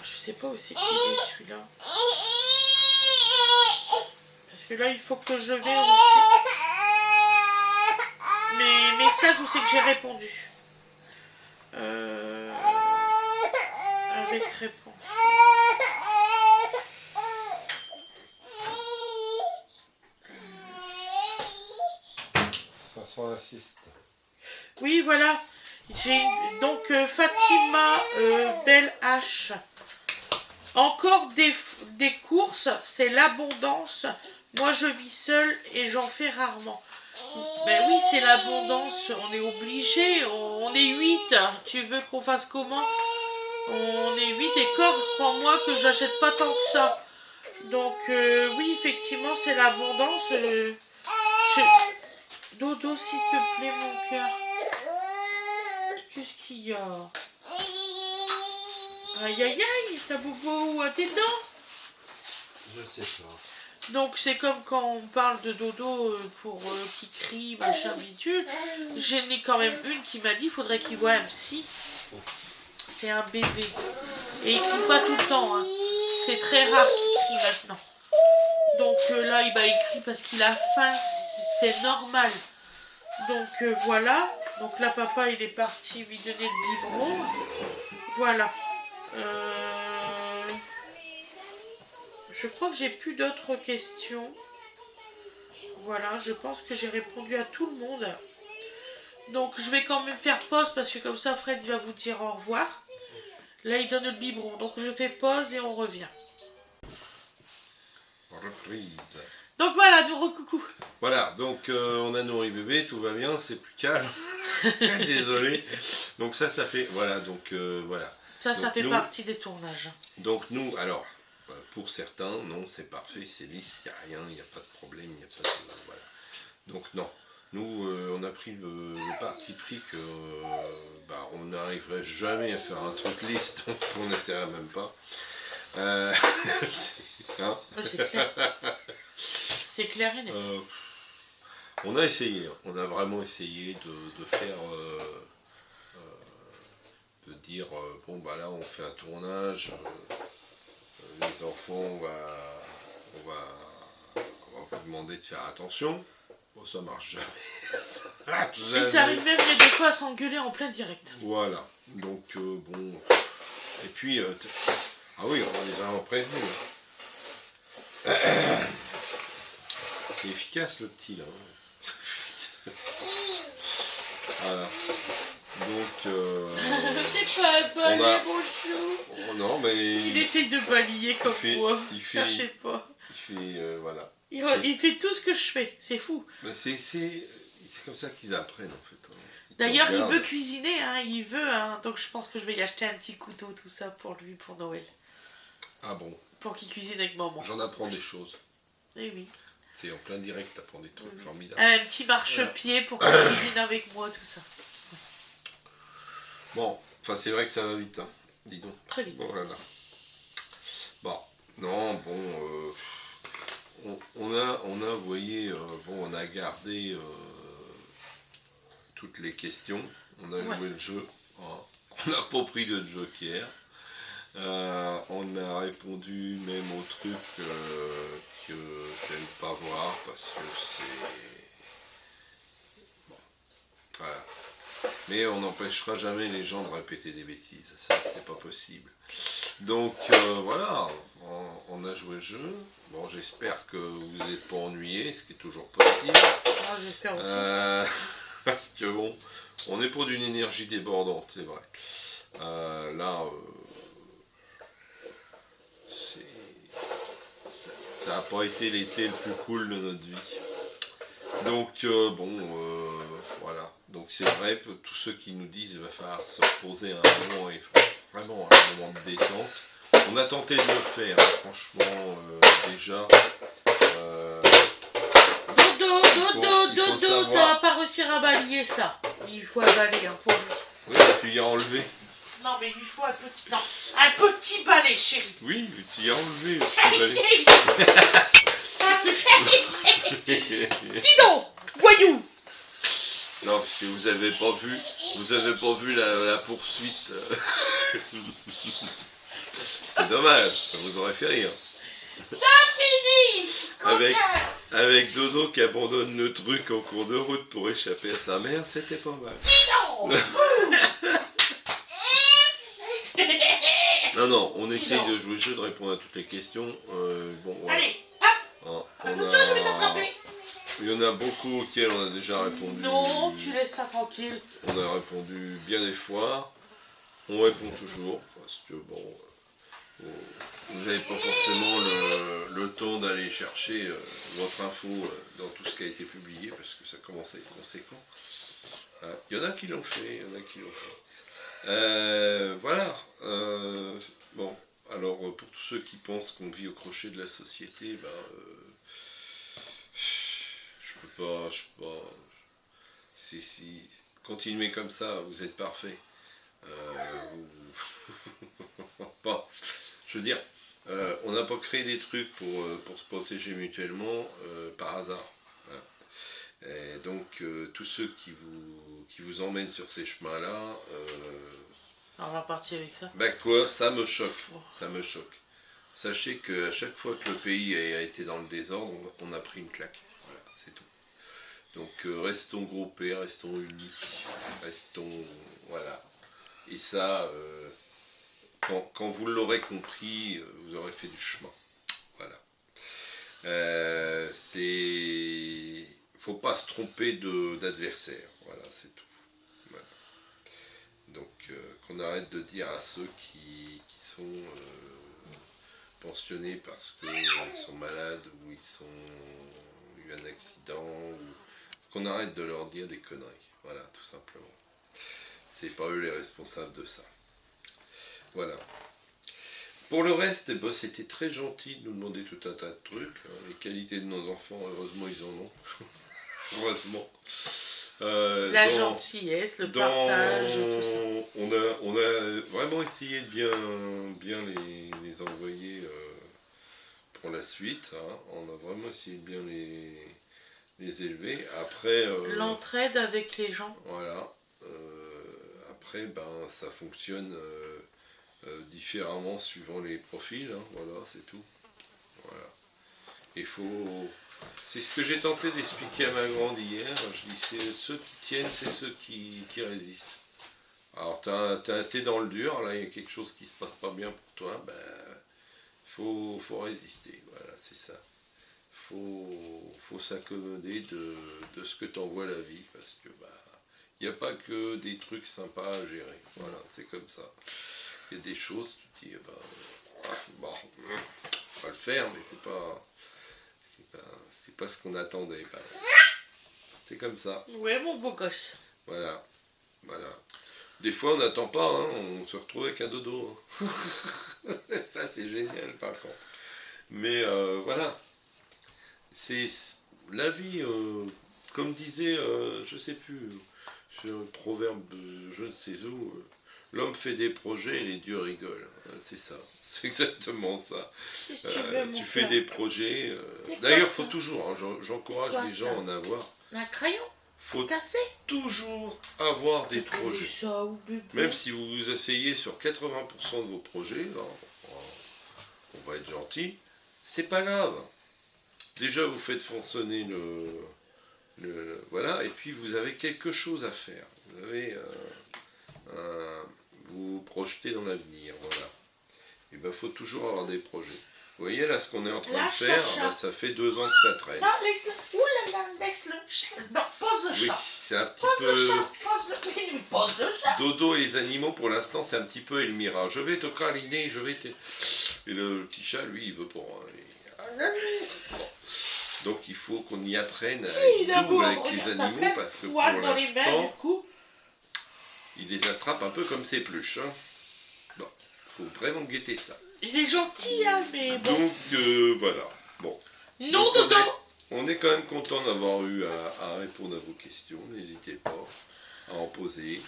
je sais pas où c'est qu'il est celui-là. Parce que là il faut que je vais aussi. Mes messages où c'est que j'ai répondu. Avec réponse. Ça sent la sieste. Oui, voilà. J'ai donc Fatima Belle H. Encore des courses, c'est l'abondance. Moi, je vis seule et j'en fais rarement. Ben oui, c'est l'abondance. On est obligé. On est 8. Tu veux qu'on fasse comment? On est 8 et crois-moi que j'achète pas tant que ça. Donc, oui, effectivement, c'est l'abondance. Dodo, s'il te plaît, mon cœur. Qu'est-ce qu'il y a? Aïe, aïe, aïe, t'as bobo à tes dents? Je sais pas. Donc, c'est comme quand on parle de Dodo pour qui crie, machin, bidule. J'en ai quand même une qui m'a dit qu'il faudrait qu'il voie un psy. C'est un bébé. Et il crie pas tout le temps. Hein. C'est très rare qu'il crie maintenant. Donc là, il crie parce qu'il a faim. C'est normal. Donc voilà. Donc là, papa, il est parti lui donner le biberon. Voilà. Je crois que j'ai plus d'autres questions. Voilà, je pense que j'ai répondu à tout le monde. Donc je vais quand même faire pause parce que comme ça, Fred va vous dire au revoir. Là, il donne le biberon. Donc je fais pause et on revient. Reprise. Donc voilà, nous recoucou. Voilà, donc on a nourri bébé, tout va bien, c'est plus calme. Désolé. Donc ça fait, voilà, donc voilà. Ça donc, fait partie des tournages. Donc nous, alors, pour certains, non, c'est parfait, c'est lisse, il n'y a rien, il n'y a pas de problème, il n'y a pas de... Voilà. Donc non, nous, on a pris le parti pris que on n'arriverait jamais à faire un truc lisse, donc on n'essaiera même pas. Hein, c'est clair. C'est clair et net. On a essayé, on a vraiment essayé de faire, de dire, bon bah là on fait un tournage, les enfants on va vous demander de faire attention. Bon, ça marche jamais. Ça marche jamais. Et ça arrive même il y a des fois à s'engueuler en plein direct. Voilà, donc bon, et puis, ah oui, on les a en prévenus. C'est efficace le petit là. Voilà. Donc c'est pas balayer mon chou. Oh, non mais il essaye de balayer comme moi. Cherchez pas. Il fait voilà. Il fait tout ce que je fais, c'est fou. C'est comme ça qu'ils apprennent en fait. D'ailleurs il veut cuisiner, hein, il veut, hein, donc je pense que je vais y acheter un petit couteau, tout ça pour lui, pour Noël. Ah bon? Pour qu'il cuisine avec maman. J'en apprends des choses. Eh oui. C'est en plein direct, t'apprends des trucs formidables. Un petit marchepied pour qu'il cuisine avec moi, tout ça. Bon, enfin c'est vrai que ça va vite, hein. Dis donc. Très vite. Oh là là. Bon, non, bon, on a, vous voyez, bon, on a gardé toutes les questions, on a joué le jeu, hein. On n'a pas pris de joker, on a répondu même aux trucs que j'aime pas voir parce que c'est... Bon, voilà. Mais on n'empêchera jamais les gens de répéter des bêtises, ça c'est pas possible. Donc voilà, on a joué le jeu. Bon, j'espère que vous n'êtes pas ennuyés, ce qui est toujours possible. Ah, j'espère aussi. Parce que bon, on est pour d'une énergie débordante, c'est vrai. Là, ça n'a pas été l'été le plus cool de notre vie. Donc bon, voilà. Donc c'est vrai, tous ceux qui nous disent qu'il va falloir se reposer un moment et vraiment un moment de détente. On a tenté de le faire, hein, franchement, déjà. Dodo, ça va pas réussir à balayer ça. Il faut avaler hein, pour lui. Oui, tu y as enlevé. Non, mais il lui faut un petit... Non, un petit balai, chérie. Oui, tu y as enlevé le petit balai. Dis donc, voyou. Non, si vous avez pas vu la poursuite. C'est dommage, ça vous aurait fait rire. Fini. Avec Dodo qui abandonne le truc en cours de route pour échapper à sa mère, c'était pas mal. Non, on essaye de jouer le jeu, de répondre à toutes les questions. Bon, voilà. Allez, hop. Attention, je vais t'attraper. Il y en a beaucoup auxquels on a déjà répondu. Non, tu laisses ça tranquille. On a répondu bien des fois. On répond toujours parce que bon, vous n'avez pas forcément le temps d'aller chercher votre info dans tout ce qui a été publié parce que ça commence à être conséquent. Il y en a qui l'ont fait, voilà. Bon, alors pour tous ceux qui pensent qu'on vit au crochet de la société, je peux pas. Si continuez comme ça, vous êtes parfait. Bon, je veux dire, on n'a pas créé des trucs pour se protéger mutuellement par hasard. Hein. Et donc tous ceux qui vous emmènent sur ces chemins-là, On va partir avec ça. ça me choque. Ça me choque. Sachez qu'à chaque fois que le pays a été dans le désordre, on a pris une claque. Voilà, c'est tout. Donc restons groupés, restons unis, voilà. Et ça, quand vous l'aurez compris, vous aurez fait du chemin. Voilà. Faut pas se tromper d'adversaire. Voilà, c'est tout. Voilà. Donc qu'on arrête de dire à ceux qui sont pensionnés parce qu'ils sont malades ou ils ont eu un accident, ou qu'on arrête de leur dire des conneries. Voilà, tout simplement. C'est pas eux les responsables de ça. Voilà. Pour le reste, c'était très gentil de nous demander tout un tas de trucs. Les qualités de nos enfants, heureusement, ils en ont. Heureusement. La gentillesse, le partage, tout ça. On a vraiment essayé de bien les envoyer pour la suite. Hein. On a vraiment essayé de bien les élever. Après, l'entraide avec les gens. Voilà. Après, ça fonctionne différemment suivant les profils. Hein. Voilà, c'est tout. Voilà. C'est ce que j'ai tenté d'expliquer à ma grande hier. Je dis, c'est ceux qui tiennent, c'est ceux qui résistent. Alors, t'es dans le dur, là, il y a quelque chose qui se passe pas bien pour toi, faut résister. Voilà, c'est ça. Faut s'accommoder de ce que t'envoie la vie, parce que, il n'y a pas que des trucs sympas à gérer. Voilà, c'est comme ça. Il y a des choses, tu te dis, on va le faire, mais c'est pas ce qu'on attendait. C'est comme ça. Ouais, mon beau gosse. Voilà. Des fois, on n'attend pas, hein, on se retrouve avec un dodo. Hein. Ça, c'est génial, par contre. Mais voilà. C'est la vie, comme disait, je sais plus, sur un proverbe, je ne sais où, l'homme fait des projets et les dieux rigolent. C'est ça, c'est exactement ça. Tu fais des projets. D'ailleurs, faut toujours, hein, j'encourage les gens à en avoir. Un crayon faut cassé. Toujours avoir des projets. Ça, même si vous vous asseyez sur 80% de vos projets, on va être gentil, c'est pas grave. Déjà, vous faites fonctionner voilà, et puis vous avez quelque chose à faire. Vous avez vous projetez dans l'avenir, voilà. Et faut toujours avoir des projets. Vous voyez là ce qu'on est en train de faire, ça fait 2 ans que ça traîne. Non, laisse-le. Ouh là là, laisse-le. Non, pose le chat. Oui, c'est un petit peu. Pose le chat. Dodo et les animaux, pour l'instant, c'est un petit peu Elmira. Je vais te câliner, Et le petit chat, lui, il veut pas. Donc il faut qu'on y apprenne à être doux avec les animaux, parce que pour l'instant, il les attrape un peu comme ses peluches. Hein. Bon, il faut vraiment guetter ça. Il est gentil, hein, mais bon. Donc voilà. Bon. Non, Dodo. On est quand même content d'avoir eu à répondre à vos questions. N'hésitez pas à en poser.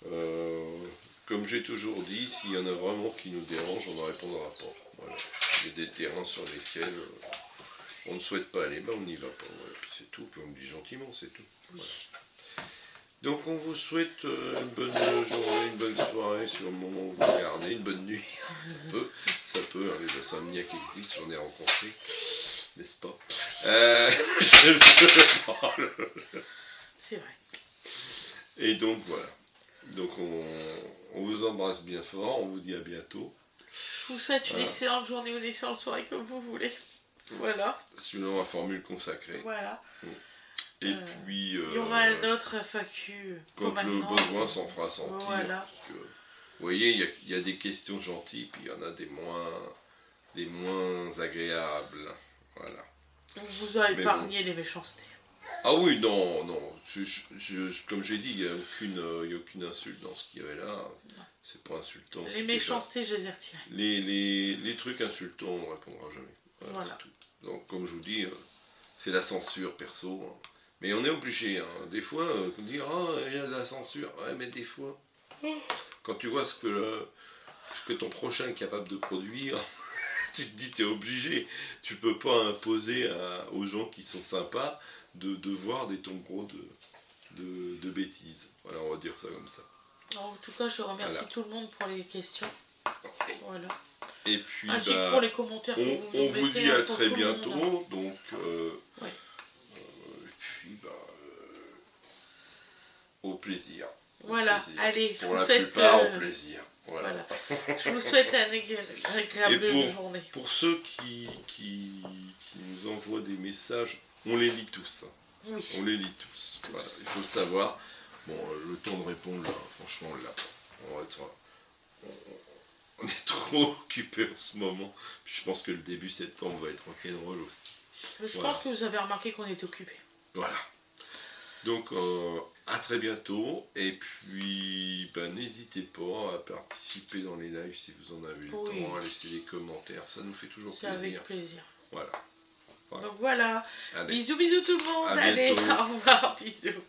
Que comme j'ai toujours dit, s'il y en a vraiment qui nous dérangent, on n'en répondra pas. Voilà. Il y a des terrains sur lesquels on ne souhaite pas aller, ben on n'y va pas. Voilà. Puis c'est tout, puis on le dit gentiment, c'est tout. Voilà. Donc on vous souhaite une bonne journée, une bonne soirée sur le moment où vous regardez, une bonne nuit. Ça peut, hein, les insomniaques existent, j'en ai rencontré, n'est-ce pas? C'est vrai. Et donc voilà. Donc on vous embrasse bien fort, on vous dit à bientôt. Je vous souhaite une excellente journée ou une excellente soirée comme vous voulez. Voilà. Suivant la formule consacrée. Voilà. Et puis... il y aura un autre FAQ. Quand le besoin s'en fera sentir. Voilà. Parce que, vous voyez, il y a des questions gentilles, puis il y en a des moins agréables. Voilà. On vous a épargné les méchancetés. Ah oui, non. Comme j'ai dit, il n'y a aucune insulte dans ce qu'il y avait là. C'est pas insultant. Les méchancetés, je les ai retirées. Les trucs insultants, on ne répondra jamais. Voilà. C'est tout. Donc, comme je vous dis, c'est la censure perso. Hein. Mais on est obligé. Hein. Des fois, dire il y a de la censure. Ouais, mais des fois, quand tu vois ce que ton prochain est capable de produire, tu te dis, tu es obligé. Tu peux pas imposer aux gens qui sont sympas de voir des tombereaux de bêtises. Voilà, on va dire ça comme ça. En tout cas, je remercie tout le monde pour les questions. Voilà. Et puis, ainsi que pour les commentaires que on vous mettez, dit à très bientôt. Monde, donc, ouais. Et puis, au plaisir. Voilà, plaisir. allez, pour la plupart, au plaisir. Voilà. Je vous souhaite une agréable journée. Pour ceux qui nous envoient des messages, on les lit tous. Hein. Oui. On les lit tous. Voilà. Il faut le savoir. Bon, le temps de répondre, là, franchement, là, on est trop occupé en ce moment. Je pense que le début septembre va être rock'n'roll aussi. Je pense que vous avez remarqué qu'on était occupé. Voilà. Donc, à très bientôt. Et puis, n'hésitez pas à participer dans les lives si vous en avez le temps, à laisser des commentaires. Ça nous fait toujours plaisir. C'est avec plaisir. Voilà. Donc voilà. Allez. Bisous tout le monde. À allez, bientôt. au revoir. Bisous.